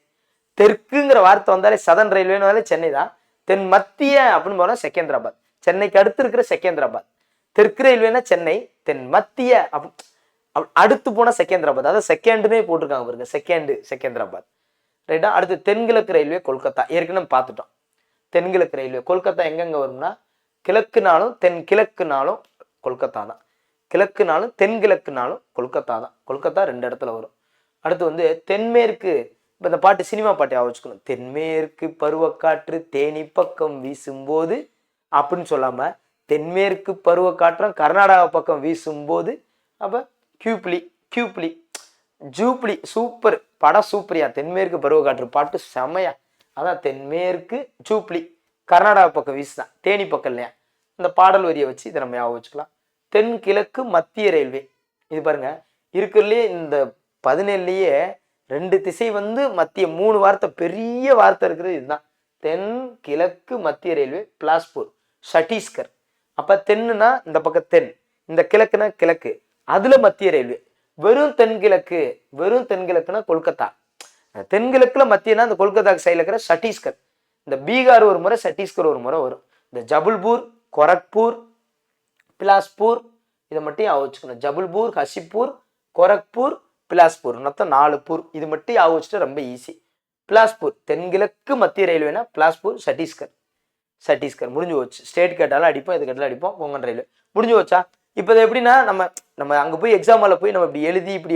தெற்குங்கிற வார்த்தை வந்தாலே சதன் ரயில்வேனாலே சென்னை தான். தென் மத்திய அப்படின்னு போனா செகந்திராபாத். சென்னைக்கு அடுத்து இருக்கிற செகந்திராபாத். தெற்கு ரயில்வேனா சென்னை, தென் மத்திய அடுத்து போனா செகந்திராபாத். அதாவது செகண்ட்னே போட்டிருக்காங்க பாருங்க, செகந்திராபாத். ரைட்டா? அடுத்து தென்கிழக்கு ரயில்வே கொல்கத்தா. ஏற்கனவே பார்த்துட்டோம். தென்கிழக்கு ரயில்வே கொல்கத்தா எங்கெங்க வரும்னா கிழக்குனாலும் தென்கிழக்குனாலும் கொல்கத்தா தான். கிழக்குனாலும் தென்கிழக்குனாலும் கொல்கத்தா தான். கொல்கத்தா 2 இடத்துல வரும். அடுத்து வந்து தென்மேற்கு. இப்போ இந்த பாட்டு சினிமா பாட்டு வச்சுக்கணும். தென்மேற்கு பருவக்காற்று தேனி பக்கம் வீசும்போது அப்படின்னு சொல்லாம தென்மேற்கு பருவக்காற்றும் கர்நாடகா பக்கம் வீசும்போது அப்ப கியூப்ளி ஜூப்ளி. சூப்பர் படம், சூப்பரியா. தென்மேற்கு பருவக்காற்று பாட்டு செமையா. அதான் தென்மேற்கு ஜூப்ளி கர்நாடகா பக்கம் வீசுதான், தேனி பக்கம் இல்லையா. இந்த பாடல் வரியை வச்சு இதை நம்ம வச்சுக்கலாம். தென்கிழக்கு மத்திய ரயில்வே. இது பாருங்க இருக்கிறதுலயே இந்த 17லயே 2 திசை வந்து மத்திய 3 வார்த்தை பெரிய வார்த்தை இருக்கிறது இதுதான். தென்கிழக்கு மத்திய ரயில்வே பிலாஸ்பூர் சத்தீஸ்கர். அப்ப தென்னுனா இந்த பக்கம் தென், இந்த கிழக்குனா கிழக்கு, அதுல மத்திய ரயில்வே. வெறும் தென்கிழக்குனா கொல்கத்தா. தென்கிழக்குல மத்தியனா இந்த கொல்கத்தாக்கு சைடில் இருக்கிற சத்தீஸ்கர். இந்த பீகார் ஒரு முறை, சத்தீஸ்கர் ஒரு முறை வரும். இந்த ஜபல்பூர், கோரக்பூர், பிலாஸ்பூர் இதை மட்டும் வச்சுக்கணும். ஜபல்பூர், ஹஷிப்பூர், கோரக்பூர், பிலாஸ்பூர் மொத்தம் 4 பூர். இது மட்டும் வச்சுட்டு ரொம்ப ஈஸி. பிலாஸ்பூர் தென்கிழக்கு மத்திய ரயில்வேனா பிலாஸ்பூர் சத்தீஸ்கர். முடிஞ்சு போச்சு. ஸ்டேட் கேட்டாலும் அடிப்போம், இது கேட்டாலும் அடிப்போம். கொங்கன் ரயில்வே முடிஞ்சு போச்சா? இப்போ இது எப்படின்னா நம்ம அங்கே போய் எக்ஸாம் ஹாலில் போய் நம்ம இப்படி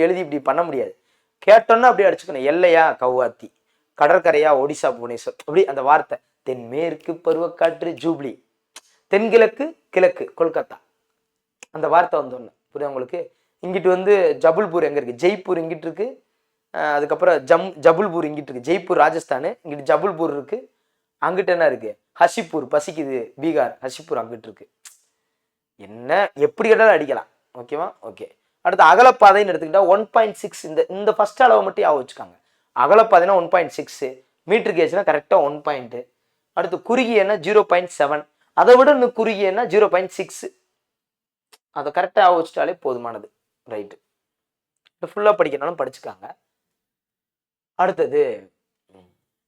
எழுதி இப்படி பண்ண முடியாது. கேட்டோன்னா அப்படியே அடிச்சுக்கணும். எல்லையா கவுஹாத்தி, கடற்கரையா ஒடிசா புவனேஸ்வர். அப்படி அந்த வார்த்தை. தென்மேற்கு பருவக்காற்று ஜூப்ளி, தென்கிழக்கு கிழக்கு கொல்கத்தா. அந்த வார்த்தை வந்தோன்னு புரியுது உங்களுக்கு? இங்கிட்டு வந்து ஜபல்பூர் எங்க இருக்கு? ஜெய்ப்பூர் இங்கிட்டு இருக்கு. அதுக்கப்புறம் ஜபல்பூர் இங்கிட்டு இருக்கு. ஜெய்ப்பூர் ராஜஸ்தான், இங்கிட்டு ஜபல்பூர் இருக்கு. அங்கிட்ட என்ன இருக்கு? ஹஷிப்பூர் பசிக்குது பீகார், ஹஷிப்பூர் அங்கிட்டு இருக்கு. என்ன எப்படி கேட்டாலும் அடிக்கலாம். ஓகேவா? ஓகே. அடுத்து அகலப்பாதைன்னு எடுத்துக்கிட்டா 1.6. இந்த ஃபர்ஸ்ட் அளவை மட்டும் வச்சுக்காங்க. அகலப்பாதைனா 1.6, மீட்டர் கேஜ்னா கரெக்டா 1 பாயிண்ட். அடுத்து குறுகியன்னா 0.7, அதை விட இன்னும் குறுகியன்னா 0.6. அதை கரெக்டாக வச்சுட்டாலே போதுமானது. ரைட்டு. ஃபுல்லாக படிக்கணும்னாலும் படிச்சுக்காங்க. அடுத்தது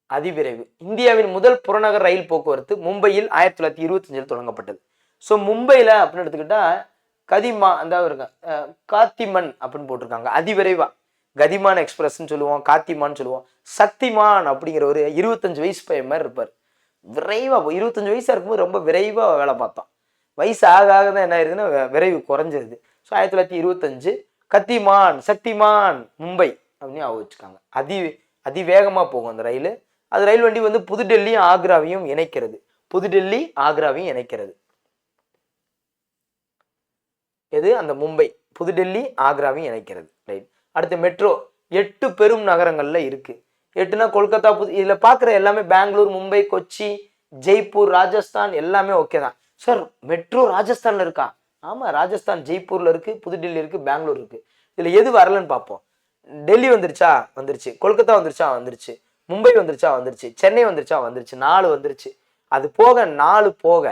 அதிவிரைவு. இந்தியாவின் முதல் புறநகர் ரயில் போக்குவரத்து மும்பையில் 1925 தொடங்கப்பட்டது. ஸோ மும்பையில் அப்படின்னு எடுத்துக்கிட்டா கதிமா அந்த காத்திமன் அப்படின்னு போட்டிருக்காங்க. அதிவிரைவா கதிமான் எக்ஸ்பிரஸ்ன்னு சொல்லுவோம், காத்திமான்னு சொல்லுவோம். சக்திமான் அப்படிங்கிற ஒரு 25 வயசு பையன் மாதிரி இருப்பார். விரைவா 25 வயசா இருக்கும்போது ரொம்ப விரைவா வேலை பார்த்தோம். வயசு ஆக ஆக தான் என்ன ஆயிருதுன்னா விரைவு குறைஞ்சிருது. ஸோ 1925 கத்திமான் சக்திமான் மும்பை அப்படின்னு வச்சுக்காங்க. அதிவேகமா போகும் அந்த ரயில். அது ரயில் வண்டி வந்து புதுடெல்லியும் ஆக்ராவையும் இணைக்கிறது. புதுடெல்லி ஆக்ராவையும் இணைக்கிறது. எது? அந்த மும்பை புதுடெல்லி ஆக்ராவையும் இணைக்கிறது. ரைட். அடுத்து மெட்ரோ 8 பெரும் நகரங்கள்ல இருக்கு. 8னா கொல்கத்தா, இதுல பாக்குற எல்லாமே பெங்களூர், மும்பை, கொச்சி, ஜெய்ப்பூர், ராஜஸ்தான் எல்லாமே ஓகே தான். சார் மெட்ரோ ராஜஸ்தான்ல இருக்கா? ஆமா, ராஜஸ்தான் ஜெய்ப்பூர்ல இருக்கு, புதுடெல்லி இருக்கு, பெங்களூர் இருக்கு. இதுல எது வரலன்னு பார்ப்போம். டெல்லி வந்துருச்சா? வந்துருச்சு. கொல்கத்தா வந்துருச்சா? வந்துருச்சு. மும்பை வந்துருச்சா? வந்துருச்சு. சென்னை வந்துருச்சா? வந்துருச்சு. 4 வந்துருச்சு. அது போக 4 போக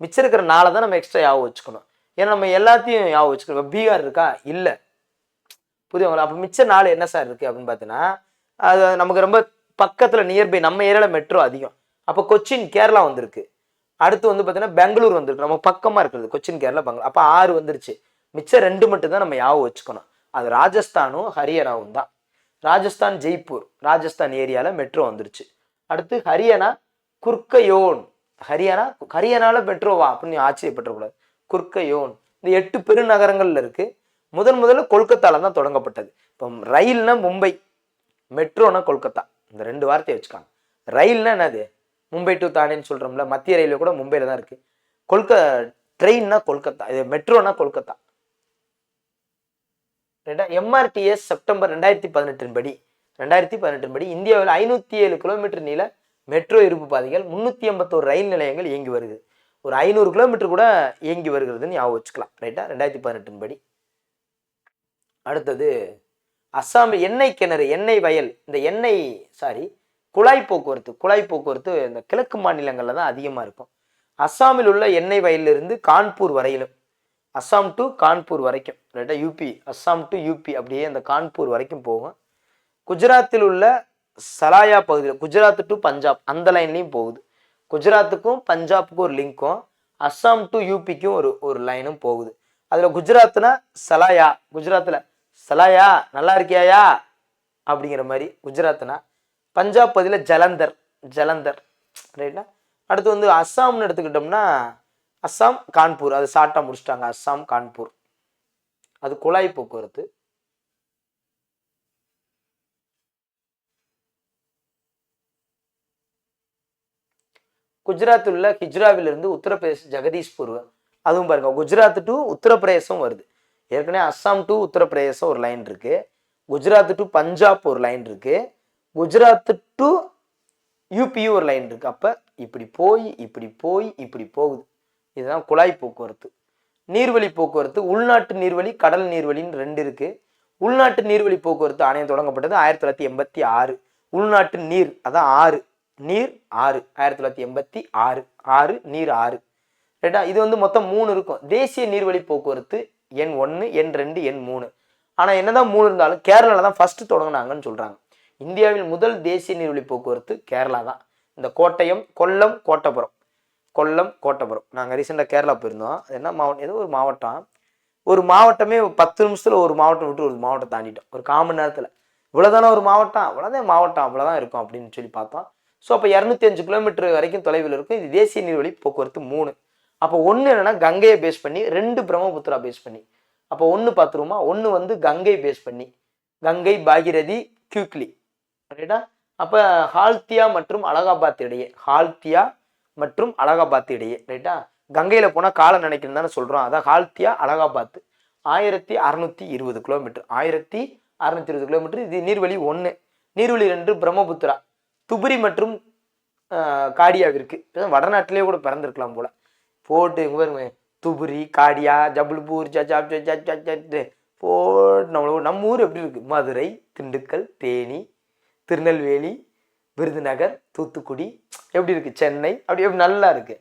மிச்சம் இருக்கிற 4 தான் நம்ம எக்ஸ்ட்ரா ஞாபகம் வச்சுக்கணும். ஏன்னா நம்ம எல்லாத்தையும் ஞாபகம் வச்சுக்கணும். பீகார் இருக்கா? இல்ல. புரியுங்களா? அப்ப மிச்ச 4 என்ன சார் இருக்கு அப்படின்னு பார்த்தீங்கன்னா, அது நமக்கு ரொம்ப பக்கத்துல நியர்பை, நம்ம ஏரியால மெட்ரோ அதிகம். அப்போ கொச்சின் கேரளா வந்திருக்கு. அடுத்து வந்து பார்த்தீங்கன்னா பெங்களூர் வந்திருக்கு. நம்ம பக்கமா இருக்கிறது கொச்சின், கேரளா, பெங்களூர். அப்போ 6 வந்துருச்சு. மிச்சம் 2 மட்டும் தான் நம்ம ஞாபகம் வச்சுக்கணும். அது ராஜஸ்தானும் ஹரியானாவும் தான். ராஜஸ்தான் ஜெய்ப்பூர், ராஜஸ்தான் ஏரியால மெட்ரோ வந்துருச்சு. அடுத்து ஹரியானா குர்கயோன். ஹரியானால மெட்ரோவா அப்படின்னு ஆச்சரியப்பட்டக்கூடாது. குர்கயோன். இந்த 8 பெருநகரங்கள்ல இருக்கு. முதல்ல கொல்கத்தால தான் தொடங்கப்பட்டது. இப்போ ரயில்னா மும்பை, மெட்ரோனா கொல்கத்தா. இந்த 2 வார்த்தையை வச்சுக்காங்க. ரயில்னா என்னது? மும்பை டு தானேன்னு சொல்றோம்ல, மத்திய ரயில்வே கூட மும்பையில தான் இருக்கு. ட்ரெயின்னா கொல்கத்தா, இது மெட்ரோனா கொல்கத்தா. எம்ஆர்டிஎஸ் செப்டம்பர் 2018 படி இந்தியாவில் 507 கிலோமீட்டர் நீள மெட்ரோ இருப்பு பாதைகள், 381 ரயில் நிலையங்கள் இயங்கி வருது. ஒரு 500 கிலோமீட்டர் கூட இயங்கி வருகிறதுன்னு ஞாபகம் வச்சுக்கலாம். ரைட்டா? 2018 படி. அடுத்தது அஸ்ஸாம் எண்ணெய் கிணறு, எண்ணெய் வயல், இந்த குழாய் போக்குவரத்து இந்த கிழக்கு மாநிலங்கள்ல தான் அதிகமா இருக்கும். அஸ்ஸாமில் உள்ள எண்ணெய் வயலிலிருந்து கான்பூர் வரையிலும், அஸ்ஸாம் டு கான்பூர் வரைக்கும், ரைட்டா? யூபி, அஸ்ஸாம் டு யூபி அப்படியே அந்த கான்பூர் வரைக்கும் போகும். குஜராத்தில் உள்ள சலாயா பகுதியில், குஜராத் டு பஞ்சாப் அந்த லைன்லையும் போகுது. குஜராத்துக்கும் பஞ்சாபுக்கும் ஒரு லிங்க்கும், அஸ்ஸாம் டு யூபிக்கும் ஒரு லைனும் போகுது. அதுல குஜராத்னா சலாயா, குஜராத்ல சலாயா நல்லா இருக்கியாயா அப்படிங்கிற மாதிரி குஜராத்னா. பஞ்சாப் பதில ஜலந்தர். ரைட்டா? அடுத்து வந்து அஸ்ஸாம்னு எடுத்துக்கிட்டோம்னா அஸ்ஸாம் கான்பூர், அது ஷார்ட்டா முடிச்சிட்டாங்க. அஸ்ஸாம் கான்பூர், அது குழாய் போக்குவரத்து. குஜராத் உள்ள ஹிஜ்ராவிலிருந்து உத்தரப்பிரதேச ஜெகதீஷ்பூர், அதுவும் பாருங்க குஜராத் டு உத்தரப்பிரதேசம் வருது. ஏற்கனவே அஸ்ஸாம் டு உத்தரப்பிரதேசம் ஒரு லைன் இருக்கு, குஜராத் டு பஞ்சாப் ஒரு லைன் இருக்கு, குஜராத் டு யூபி ஒரு லைன் இருக்கு. அப்ப இப்படி போகுது. இதுதான் குழாய் போக்குவரத்து. நீர்வழி போக்குவரத்து, உள்நாட்டு நீர்வழி, கடல் நீர்வழின்னு 2 இருக்கு. உள்நாட்டு நீர்வழி போக்குவரத்து ஆணையம் தொடங்கப்பட்டது 1986. உள்நாட்டு நீர் அதான் 6, நீர் 6, 1986. 6 நீர் 6. ரைட்டா? இது வந்து மொத்தம் 3 இருக்கும். தேசிய நீர்வழி போக்குவரத்து எண் 1, எண் 2, எண் 3. ஆனா என்னதான் 3 இருந்தாலும் கேரளால தான் ஃபர்ஸ்ட் தொடங்கினாங்கன்னு சொல்றாங்க. இந்தியாவில் முதல் தேசிய நீர்வழி போக்குவரத்து கேரளா தான். இந்த கோட்டயம், கொல்லம், கோட்டபுரம். நாங்கள் ரீசெண்டாக கேரளா போயிருந்தோம். அது என்ன மாவட்டம்? ஏதோ ஒரு மாவட்டமே 10 நிமிஷத்துல ஒரு மாவட்டம் விட்டு ஒரு மாவட்டம் தாண்டிட்டோம், ஒரு 1/4 மணி நேரத்துல. இவ்வளவுதானே ஒரு மாவட்டம்? அவ்வளவுதான் இருக்கும் அப்படின்னு சொல்லி பார்த்தோம். ஸோ அப்போ 205 கிலோமீட்டர் வரைக்கும் தொலைவில் இருக்கும். இது தேசிய நீர்வழி போக்குவரத்து 3. அப்போ 1 என்னன்னா கங்கையை பேஸ் பண்ணி, 2 பிரம்மபுத்திரா பேஸ் பண்ணி. அப்போ 1 பார்த்துருவோமா? 1 வந்து கங்கை பேஸ் பண்ணி, கங்கை, பாகிரதி, கியூக்லி. ரைட்டா? அப்ப ஹால்தியா மற்றும் அலகாபாத் இடையே, ரைட்டா? கங்கையில போனா காலம் நினைக்கணும் தானே சொல்றோம். அதான் ஹால்தியா அலகாபாத். 1620 kilometre, 1620 kilometre. இது நீர்வழி 1. நீர்வழி 2 பிரம்மபுத்திரா, துபுரி மற்றும் காடியாவிற்கு. வடநாட்டிலே கூட பிறந்திருக்கலாம் போல. போட்டு எங்க பாருங்க, துபுரி, காடியா, ஜபல்பூர், போட்டு நம்ம ஊர் எப்படி இருக்கு? மதுரை, திண்டுக்கல், தேனி, திருநெல்வேலி, விருதுநகர், தூத்துக்குடி எப்படி இருக்கு? சென்னை அப்படி எப்படி நல்லா இருக்கு.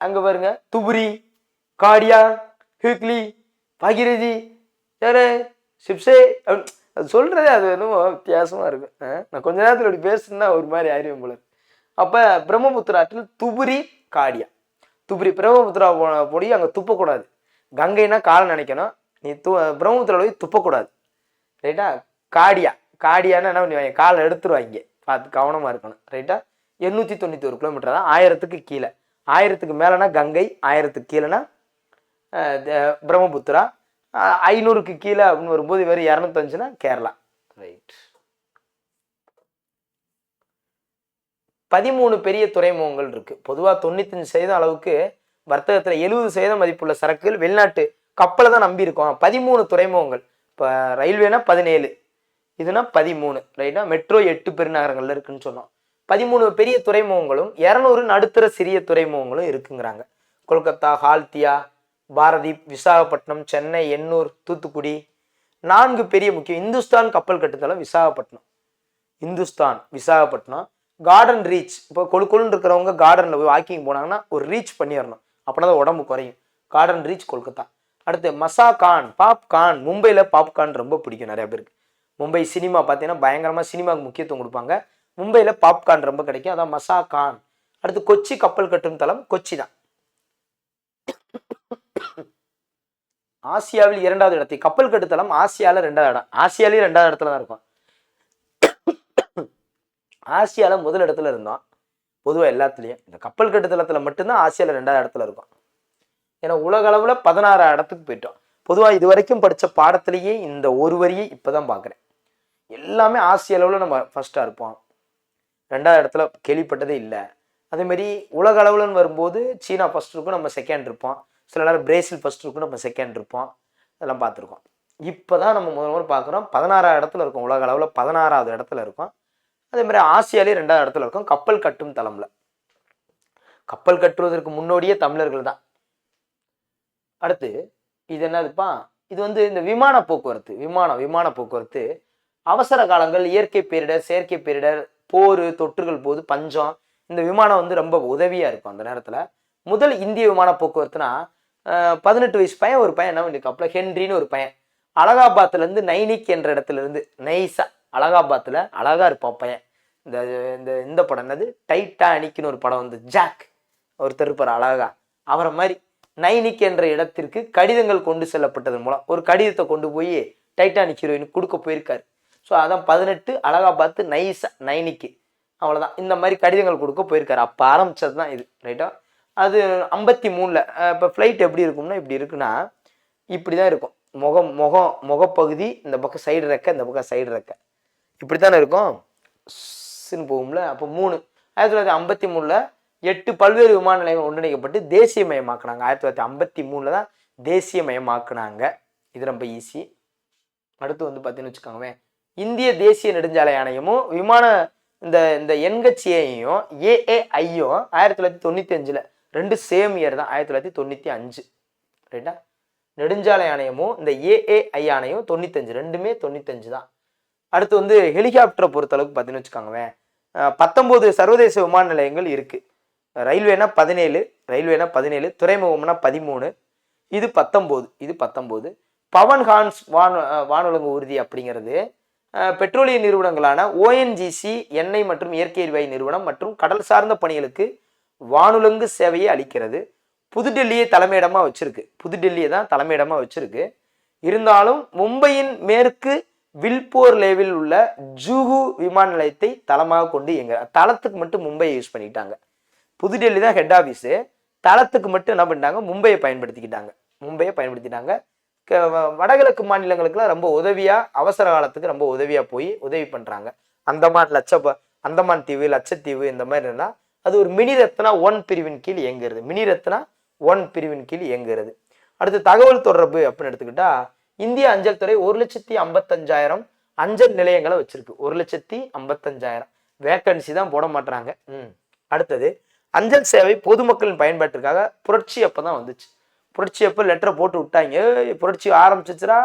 அங்க பாருங்க, துபுரி, காடியா, ஹிக்லி, பாகிரதி, சிப்சே, அது சொல்றதே அது என்னமோ வித்தியாசமா இருக்கும். நான் கொஞ்ச நேரத்தில் இப்படி பேசுனா ஒரு மாதிரி ஆயிரும் போல. அப்ப பிரம்மபுத்திரா ஆற்றில் துபுரி காடியா, துபுரி பிரம்மபுத்திரா போய் அங்க துப்பக்கூடாது. கங்கைனா காலை நினைக்கணும், நீ பிரம்மபுத்திராவில் போய் துப்பக்கூடாது. ரைட்டா? காடியா, காடியான்னு என்ன பண்ணுவாங்க, காலை எடுத்துருவாங்க, பார்த்து கவனமா இருக்கணும். ரைட்டா? 891 கிலோமீட்டர் தான், 1000க்கு கீழே. 1000க்கு மேலனா கங்கை, 1000க்கு கீழேனா பிரம்மபுத்திரா, 500க்கு கீழே அப்படின்னு வரும்போது வெறும் 205னா கேரளா. ரைட். 13 பெரிய துறைமுகங்கள் இருக்கு. பொதுவாக 95% அளவுக்கு வர்த்தகத்துல 70% மதிப்புள்ள சரக்குகள் வெளிநாட்டு கப்பலை தான் நம்பி இருக்கோம். 13 துறைமுகங்கள். இப்போ ரயில்வேனா 17, இதுனா 13. ரைட்டா? மெட்ரோ 8 பெருநகரங்கள்ல இருக்குன்னு சொன்னோம். 13 பெரிய துறைமுகங்களும் 200 நடுத்தர சிறிய துறைமுகங்களும் இருக்குங்கிறாங்க. கொல்கத்தா, ஹால்தியா, பாரதீப், விசாகப்பட்டினம், சென்னை, எண்ணூர், தூத்துக்குடி. 4 பெரிய முக்கியம். இந்துஸ்தான் கப்பல் கட்டுத்தளம் விசாகப்பட்டினம். இந்துஸ்தான் விசாகப்பட்டினம். கார்டன் ரீச், இப்போ கொழுன்னு இருக்கிறவங்க கார்டனில் போய் வாக்கிங் போனாங்கன்னா ஒரு ரீச் பண்ணிடணும், அப்படின்னா உடம்பு குறையும். Garden reach Kolkata. அடுத்து மசாகான், பாப்கார்ன். மும்பையில் பாப்கார்ன் ரொம்ப பிடிக்கும் நிறைய பேருக்கு. மும்பை சினிமா பார்த்தீங்கன்னா பயங்கரமாக சினிமாவுக்கு முக்கியத்துவம் கொடுப்பாங்க. மும்பையில் பாப்கார்ன் ரொம்ப கிடைக்கும், அதான் மசாகான். அடுத்து கொச்சி கப்பல் கட்டும் தளம் கொச்சி தான். ஆசியாவில் 2வது இடத்தை கப்பல் கட்டுத்தளம் ஆசியாவில் 2வது இடம். ஆசியாலேயும் 2வது இடத்துல தான் இருக்கும். ஆசியாவில் முதல் இடத்துல இருந்தோம் பொதுவாக எல்லாத்துலேயும். இந்த கப்பல் கட்டுத்தளத்தில் மட்டும்தான் ஆசியாவில் 2வது இடத்துல இருக்கும். ஏன்னா உலக அளவில் 16 இடத்துக்கு போயிட்டோம். பொதுவாக இது வரைக்கும் படித்த பாடத்திலேயே இந்த ஒரு வரியை இப்போ தான் பார்க்குறேன். எல்லாமே ஆசிய அளவில் நம்ம ஃபர்ஸ்ட்டாக இருப்போம், 2வது இடத்துல கேள்விப்பட்டதே இல்லை. அதேமாரி உலக அளவுலன்னு வரும்போது சீனா ஃபர்ஸ்ட் இருக்கும், நம்ம செகண்ட் இருப்போம். சில நேரம் பிரேசில் ஃபர்ஸ்ட் இருக்கும், நம்ம செகண்ட் இருப்போம். அதெல்லாம் பார்த்துருக்கோம். இப்போ தான் நம்ம முதல் பார்க்குறோம். 16வது இடத்துல இருக்கும், உலக அளவில் 16வது இடத்துல இருக்கும். அதே மாதிரி ஆசியாலே 2வது இடத்துல இருக்கும் கப்பல் கட்டும் தளம்ல. கப்பல் கட்டுவதற்கு முன்னோடியே தமிழர்கள் தான். அடுத்து இது என்னதுப்பா, இது வந்து இந்த விமான போக்குவரத்து. விமான போக்குவரத்து அவசர காலங்கள், இயற்கை பேரிடர், செயற்கை பேரிடர், போர், தொற்றுகள் போது, பஞ்சம், இந்த விமானம் வந்து ரொம்ப உதவியா இருக்கும் அந்த நேரத்துல. முதல் இந்திய விமான போக்குவரத்துனா 18 வயசு பையன் ஒரு பையன் என்ன பண்ணிருக்காப்புல, ஹென்ரின்னு ஒரு பையன் அலகாபாத்ல இருந்து நைனிக் என்ற இடத்துல இருந்து நைஸா அலகாபாத்ல அழகா இருப்பான் பையன். இந்த படம் என்னது, டைட்டானிக்னு ஒரு படம் வந்து ஜாக் ஒருத்தர் இருப்பார் அழகா, அவரை மாதிரி நைனிக் என்ற இடத்திற்கு கடிதங்கள் கொண்டு செல்லப்பட்டதன் மூலம் ஒரு கடிதத்தை கொண்டு போய் டைட்டானிக் ஹீரோயினுக்கு கொடுக்க போயிருக்காரு. ஸோ அதான் 18 அலகாபாத் நைஸா நைனிக்கு, அவ்வளோதான். இந்த மாதிரி கடிதங்கள் கொடுக்க போயிருக்காரு. அப்போ ஆரம்பிச்சது தான் இது. ரைட்டா? அது 53ல். இப்போ ஃப்ளைட் எப்படி இருக்கும்னா இப்படி இருக்குன்னா இப்படி தான் இருக்கும். முகப்பகுதி இந்த பக்கம் சைடு ரெக்க, இந்த பக்கம் சைடு ரெக்க, இப்படி தானே இருக்கும். சின்னு போகும்ல. அப்போ 3 1953ல் 8 பல்வேறு விமான நிலையங்கள் ஒன்றிணைக்கப்பட்டு தேசியமயமாக்குனாங்க. 1953ல் தான் தேசியமயமாக்குனாங்க. இது ரொம்ப ஈஸி. அடுத்து வந்து பார்த்தீங்கன்னு வச்சுக்கோங்க, இந்திய தேசிய நெடுஞ்சாலை ஆணையமும் விமான இந்த என்ஹெச்ஏயும் ஏஏஐயும் 1995ல் 2 சேம் இயர் தான், 1995. ரைட்டா? நெடுஞ்சாலை ஆணையமும் இந்த ஏஏஐ ஆணையம் 95, ரெண்டுமே 95 தான். அடுத்து வந்து ஹெலிகாப்டரை பொறுத்தளவுக்கு பார்த்தீங்கன்னு வச்சுக்கோங்க, 19 சர்வதேச விமான நிலையங்கள் இருக்கு. ரயில்வேனா 17, துறைமுகம்னா 13, இது 19. பவன் ஹான்ஸ் வானொலங்கு ஊர்தி அப்படிங்கிறது பெட்ரோலிய நிறுவனங்களான ஓஎன்ஜிசி, எண்ணெய் மற்றும் இயற்கை எரிவாயு நிறுவனம் மற்றும் கடல் சார்ந்த பணிகளுக்கு வானுலங்கு சேவையை அளிக்கிறது. புதுடெல்லியை தலைமையிடமா வச்சிருக்கு. இருந்தாலும் மும்பையின் மேற்கு வில்போர் லேவில் உள்ள ஜூஹு விமான நிலையத்தை தளமாக கொண்டு தளத்துக்கு மட்டும் மும்பையை யூஸ் பண்ணிட்டாங்க. புதுடெல்லி தான் ஹெட் ஆஃபீஸு, தளத்துக்கு மட்டும் என்ன பண்ணிட்டாங்க, மும்பையை பயன்படுத்திட்டாங்க. வடகிழக்கு மாநிலங்களுக்குலாம் ரொம்ப உதவியா, அவசர காலத்துக்கு ரொம்ப உதவியா போய் உதவி பண்றாங்க. அந்தமான் தீவு, லட்சத்தீவு இந்த மாதிரி இருந்தா அது ஒரு மினி ரத்னா 1 பிரிவின் கீழ் இயங்குகிறது. அடுத்து தகவல் தொடர்பு அப்படின்னு எடுத்துக்கிட்டா இந்திய அஞ்சல் துறை 1,55,000 அஞ்சல் நிலையங்களை வச்சிருக்கு. 1,55,000 வேக்கன்சி தான் போட மாட்டாங்க. அடுத்தது அஞ்சல் சேவை பொதுமக்களின் பயன்பாட்டிற்காக புரட்சி அப்பதான் வந்துச்சு. புரட்சி அப்ப லெட்டரை போட்டு விட்டாங்க, புரட்சி ஆரம்பிச்சிச்சுரா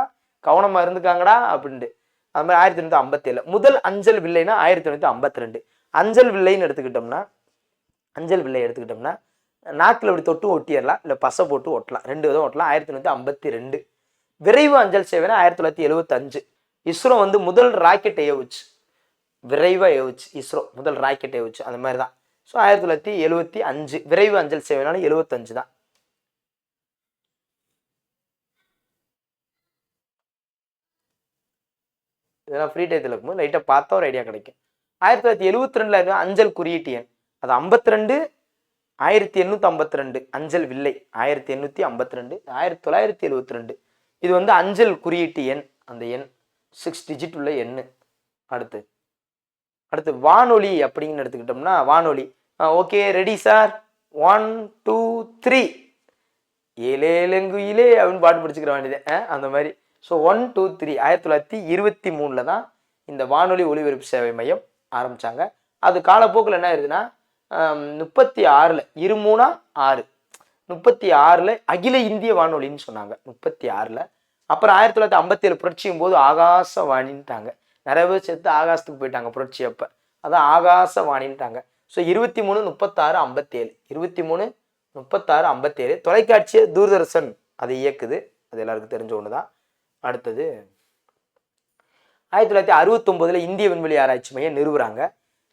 கவனமா இருந்துக்காங்கடா அப்படின்ட்டு. அது மாதிரி 1957 முதல் அஞ்சல் வில்லைனா 1952. அஞ்சல் வில்லைன்னு எடுத்துக்கிட்டோம்னா நாக்கில் அப்படி தொட்டு ஒட்டிடலாம், இல்லை பசை போட்டு ஒட்டலாம், 2 விதம் ஒட்டலாம். 1952. விரைவு அஞ்சல் சேவைனா 1975. இஸ்ரோ வந்து முதல் ராக்கெட் ஏவுச்சு, விரைவாக ஏவுச்சு. இஸ்ரோ முதல் ராக்கெட் ஏவுச்சு, அந்த மாதிரி தான். ஸோ 1975 விரைவு அஞ்சல் சேவைனால 75 தான். இதெல்லாம் ஃப்ரீ டயத்தில் இருக்கும்போது லைட்டாக பார்த்தா ஒரு ஐடியா கிடைக்கும். 1972 அஞ்சல் குறியீட்டு எண் அது 52 1852 அஞ்சல் வில்லை 1852 1972. இது வந்து அஞ்சல் குறியீட்டு எண், அந்த எண் 6 டிஜிட் உள்ள எண். அடுத்து வானொலி அப்படின்னு எடுத்துக்கிட்டோம்னா வானொலி. ஓகே ரெடி சார், 1 2 3 ஏலேலங்குயிலே அப்படின்னு பாட்டு பிடிச்சிக்கிற வேண்டியது அந்த மாதிரி. ஸோ 1 2 3 1923 தான் இந்த வானொலி ஒலிபரப்பு சேவை மையம் ஆரம்பிச்சாங்க. அது காலப்போக்கில் என்ன ஆயிருதுன்னா 36 23 36 அகில இந்திய வானொலின்னு சொன்னாங்க 36. அப்புறம் 1957 புரட்சியும் போது ஆகாசவாணின்ட்டாங்க. நிறைய பேர் சேர்த்து ஆகாசத்துக்கு போயிட்டாங்க புரட்சி அப்ப, அதான் ஆகாசவாணின்ட்டாங்க. ஸோ 23 36 57 23 36 57 தொலைக்காட்சி தூர்தர்ஷன் அதை இயக்குது, அது எல்லாருக்கும் தெரிஞ்ச ஒண்ணுதான். அடுத்தது 1969 இந்திய விண்வெளி ஆராய்ச்சி மையம் நிறுவுறாங்க.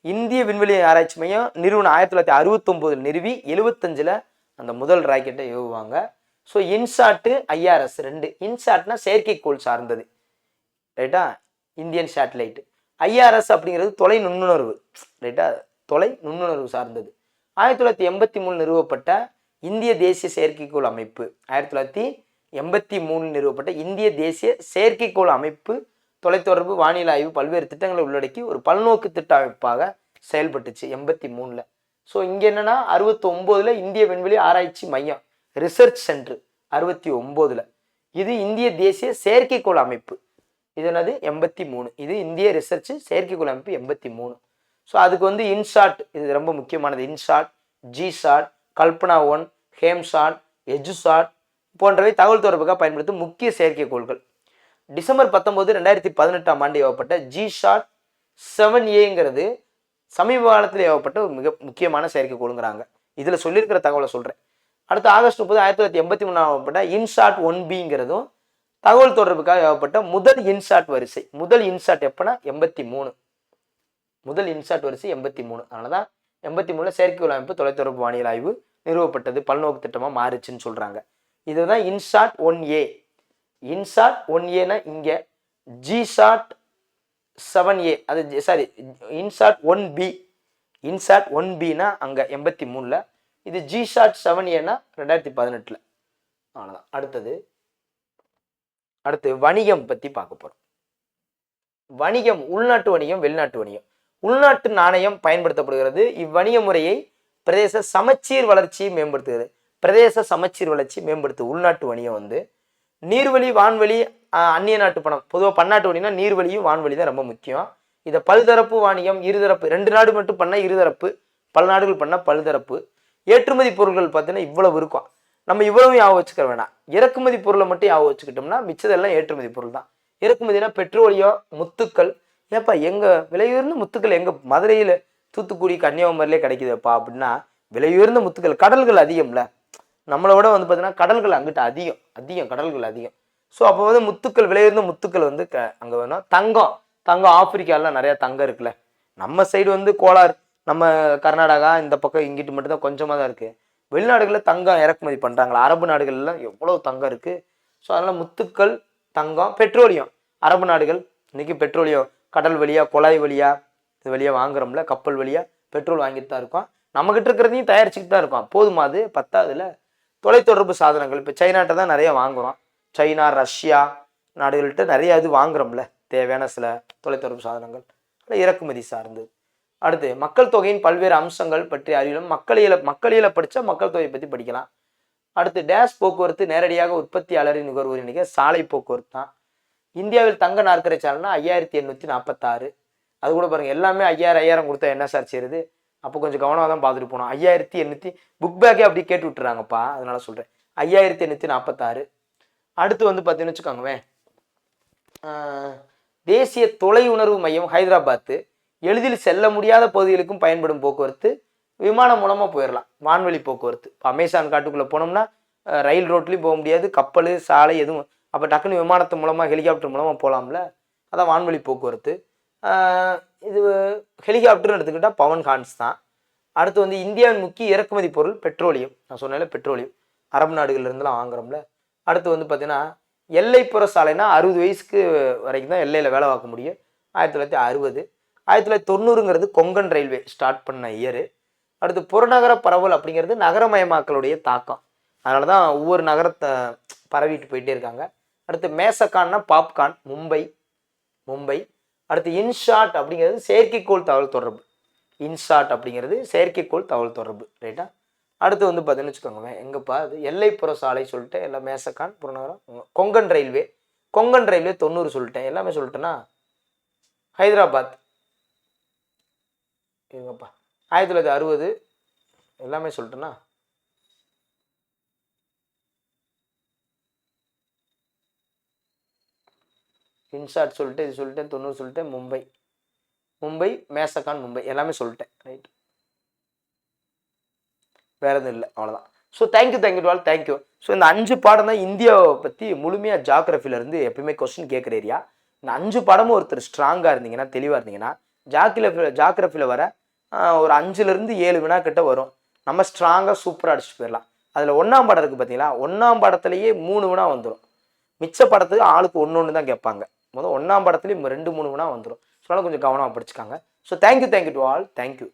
இந்திய விண்வெளி ஆராய்ச்சி மையம் நிறுவன 1969 நிறுவி 75 அந்த முதல் ராக்கெட்டை ஏவுவாங்க. So இன்சாட்டு IRS 2. இன்சாட்னா செயற்கைக்கோள் சார்ந்தது, ரைட்டா, இந்தியன் சேட்டலைட். IRS அப்படிங்கிறது தொலை நுண்ணுணர்வு, ரைட்டா, தொலை நுண்ணுணர்வு சார்ந்தது. 1983 நிறுவப்பட்ட இந்திய தேசிய செயற்கைக்கோள் அமைப்பு 1983 நிறுவப்பட்ட இந்திய தேசிய செயற்கைக்கோள் அமைப்பு தொலைத்தொடர்பு வானிலை ஆய்வு பல்வேறு திட்டங்களை உள்ளடக்கி ஒரு பல்நோக்கு திட்ட அமைப்பாக செயல்பட்டுச்சு 83. ஸோ இங்கே என்னன்னா 69 இந்திய விண்வெளி ஆராய்ச்சி மையம் ரிசர்ச் சென்டர் 69. இது இந்திய தேசிய செயற்கைக்கோள் அமைப்பு, இது என்னது 83. இது இந்திய ரிசர்ச் செயற்கைக்கோள் அமைப்பு 83. ஸோ அதுக்கு வந்து இன்சாட், இது ரொம்ப முக்கியமானது. இன்சாட், ஜிசாட், கல்பனா 1, ஹேம்சாட், எஜுசாட் போன்றவை தகவல் தொடர்புக்காக பயன்படுத்தும் முக்கிய செயற்கைக்கோள்கள். டிசம்பர் 19 2018 ஏவப்பட்ட ஜிசாட் 7Aங்கிறது சமீப காலத்தில் ஏவப்பட்ட ஒரு மிக முக்கியமான செயற்கைக்கோளுங்கிறாங்க. இதுல சொல்லியிருக்கிற தகவலை சொல்றேன். அடுத்து ஆகஸ்ட் 30 1983 ஏவப்பட்ட இன்சாட் 1Bங்கிறதும் தகவல் தொடர்புக்காக ஏவப்பட்ட முதல் இன்சாட் வரிசை. முதல் இன்சாட் எப்பனா 83, முதல் இன்சாட் வரிசை 83. அதனாலதான் 83 செயற்கைக்கோள் அமைப்பு தொலைத்தொடர்பு வானியல் ஆய்வு நிறுவப்பட்டது, பல்நோக்கு திட்டமா மாறுச்சுன்னு சொல்றாங்க. இதுதான் இன்சாட் 1A. இன்சாட் 1Aனா இங்க, ஜிசாட் 7A அது சாரி இன்சாட் 1B. இன்சாட் 1Bனா அங்க 83. இது ஜிசாட் 7Aனா 2018. அவ்வளவுதான். அடுத்து வணிகம் பத்தி பார்க்க போறோம். வணிகம், உள்நாட்டு வணிகம், வெளிநாட்டு வணிகம். உள்நாட்டு நாணயம் பயன்படுத்தப்படுகிறது. இவ்வணிக முறையை பிரதேச சமச்சீர் வளர்ச்சியை மேம்படுத்துகிறது. பிரதேச சமச்சீர் வளர்ச்சி மேம்படுத்து உள்நாட்டு வணிகம் வந்து நீர்வழி, வான்வழி, அந்நிய நாட்டு பணம். பொதுவாக பன்னாட்டு வணிகம்னா நீர்வழியும் வான்வழி தான் ரொம்ப முக்கியம். இதை பல்தரப்பு வாணிகம், இருதரப்பு, 2 நாடு மட்டும் பண்ண இருதரப்பு, பல நாடுகள் பண்ண பல்தரப்பு. ஏற்றுமதி பொருட்கள் பார்த்தீங்கன்னா இவ்வளவு இருக்கும், நம்ம இவ்வளவு ஞாபகம் வச்சுக்க வேணாம். இறக்குமதி பொருளை மட்டும் ஞாபகம் வச்சுக்கிட்டோம்னா மிச்சதெல்லாம் ஏற்றுமதி பொருள் தான். இறக்குமதினா பெட்ரோலியம், முத்துக்கள். ஏப்பா எங்க விலையுயர்ந்த முத்துக்கள் எங்க மதுரையில, தூத்துக்குடி, கன்னியாகுமரியிலே கிடைக்குதுப்பா அப்படின்னா, விலையுயர்ந்த முத்துக்கள், கடல்கள் அதிகம்ல நம்மளோட வந்து பார்த்தீங்கன்னா, கடல்கள் அங்கிட்ட அதிகம் கடல்கள் அதிகம். ஸோ அப்போ வந்து முத்துக்கள், விலையுயர்ந்த முத்துக்கள் வந்து அங்கே வேணும். தங்கம் ஆப்பிரிக்காலாம் நிறைய தங்கம் இருக்குல்ல. நம்ம சைடு வந்து கோலார், நம்ம கர்நாடகா இந்த பக்கம் இங்கிட்டு மட்டும்தான் கொஞ்சமாக தான் இருக்கு. வெளிநாடுகளில் தங்கம் இறக்குமதி பண்றாங்களா, அரபு நாடுகள்லாம் எவ்வளவு தங்கம் இருக்கு. ஸோ அதனால முத்துக்கள், தங்கம், பெட்ரோலியம். அரபு நாடுகள் இன்னைக்கு பெட்ரோலியம் கடல் வழியா, குழாய் வழியா, இது வழியா வாங்குறோம்ல, கப்பல் வழியா பெட்ரோல் வாங்கிட்டு தான் இருக்கோம். நம்மகிட்ட இருக்கிறதையும் தயாரிச்சுக்கிட்டு தான் இருக்கோம். போதுமா அது? பத்தாதுல. தொலைத்தொடர்பு சாதனங்கள் இப்போ சைனாட்ட தான் நிறைய வாங்குறோம். சைனா, ரஷ்யா நாடுகள்கிட்ட நிறைய இது வாங்குறோம்ல, தேவையான சில தொலைத்தொடர்பு சாதனங்கள் இறக்குமதி சார்ந்து. அடுத்து மக்கள் தொகையின் பல்வேறு அம்சங்கள் பற்றி அறியலாம். மக்களியல படித்தா மக்கள் தொகையை பற்றி படிக்கலாம். அடுத்து டேஷ் போக்குவரத்து நேரடியாக உற்பத்தியாளரின் நுகர்வோரின் சாலை போக்குவரத்து தான். இந்தியாவில் தங்க நாற்கரை சாலைனா 5846. அது கூட பாருங்க, எல்லாமே 5000 கொடுத்தா என்ன சார் செய்யுது? அப்போ கொஞ்சம் கவனமாக தான் பார்த்துட்டு போனோம். 5800 புக் பேக்கே அப்படி கேட்டு விட்டுறாங்கப்பா, அதனால சொல்றேன் 5846. அடுத்து வந்து பார்த்தீங்கன்னு வச்சுக்கோங்கவே, தேசிய தொலை உணர்வு மையம் ஹைதராபாத்து. எளிதில் செல்ல முடியாத பகுதிகளுக்கும் பயன்படும் போக்குவரத்து விமானம் மூலமா போயிடலாம். வான்வெளி போக்குவரத்து, இப்போ அமேசான் காட்டுக்குள்ள போனோம்னா ரயில் ரோட்லையும் போக முடியாது, கப்பல், சாலை எதுவும். அப்போ டக்குன்னு விமானத்து மூலமா, ஹெலிகாப்டர் மூலமா போகலாம்ல. அதான் வான்வழி போக்குவரத்து. இது ஹெலிகாப்டர்னு எடுத்துக்கிட்டால் பவன் ஹான்ஸ் தான். அடுத்து வந்து இந்தியாவின் முக்கிய இறக்குமதி பொருள் பெட்ரோலியம். நான் சொன்னால பெட்ரோலியம் அரபு நாடுகள்லேருந்துலாம் வாங்குறோம்ல. அடுத்து வந்து பார்த்தீங்கன்னா எல்லைப்புற சாலைனா 60 வயசுக்கு வரைக்கும் தான் எல்லையில் வேலை பார்க்க முடியும். 1960. 1990ங்கிறது கொங்கன் ரயில்வே ஸ்டார்ட் பண்ண இயரு. அடுத்து புறநகர பரவல் அப்படிங்கிறது நகரமயமாக்கலுடைய தாக்கம். அதனால தான் ஒவ்வொரு நகரத்தை பரவிட்டு போயிட்டே இருக்காங்க. அடுத்து மேசக்கான்னா பாப்கார்ன் மும்பை. அடுத்து இன்ஷாட் அப்படிங்கிறது செயற்கைக்கோள் தகவல் தொடர்பு. இன்ஷாட் அப்படிங்கிறது செயற்கைக்கோள் தகவல் தொடர்பு, ரைட்டா. அடுத்து வந்து பார்த்தீங்கன்னு வச்சுக்கோங்க, எங்கப்பா அது எல்லைப்புற சாலை சொல்லிட்டேன், எல்லாம் மேசக்கான் புறநகரம். கொங்கன் ரயில்வே 90 சொல்லிட்டேன், எல்லாமே சொல்லிட்டேன்னா. ஹைதராபாத் எங்கப்பா 1960 எல்லாமே சொல்லிட்டேன்னா. இன்ஷாட் சொல்லிட்டு இது சொல்லிட்டேன், 90 சொல்லிட்டேன், மும்பை மேசக்கான் மும்பை எல்லாமே சொல்லிட்டேன், ரைட். வேற எதுவும் இல்லை, அவ்வளோதான். So thank you to all, thank you. So இந்த 5 பாடம் தான் இந்தியாவை பற்றி முழுமையாக ஜாகிரஃபிலேருந்து எப்பயுமே கொஸ்டின் கேட்குற ஏரியா. இந்த 5 பாடமும் ஒருத்தர் ஸ்ட்ராங்காக இருந்தீங்கன்னா, தெளிவாக இருந்தீங்கன்னா, ஜாகிரஃபியில் வர ஒரு 5லேருந்து 7 வினா கிட்ட வரும். நம்ம ஸ்ட்ராங்காக சூப்பராக அடிச்சுட்டு போயிடலாம். அதில் 1ஆம் பாடம் இருக்குது பார்த்தீங்களா, 1ஆம் பாடத்துலேயே 3 வினா வந்துடும். மிச்ச படத்துக்கு ஆளுக்கு 1 தான் கேட்பாங்க. முதல் 1ஆம் பாடத்துலேயும் 2-3 வினா வந்துடும். ஸோ அதனால் கொஞ்சம் கவனமாக படிச்சுக்காங்க. So thank you to all, thank you.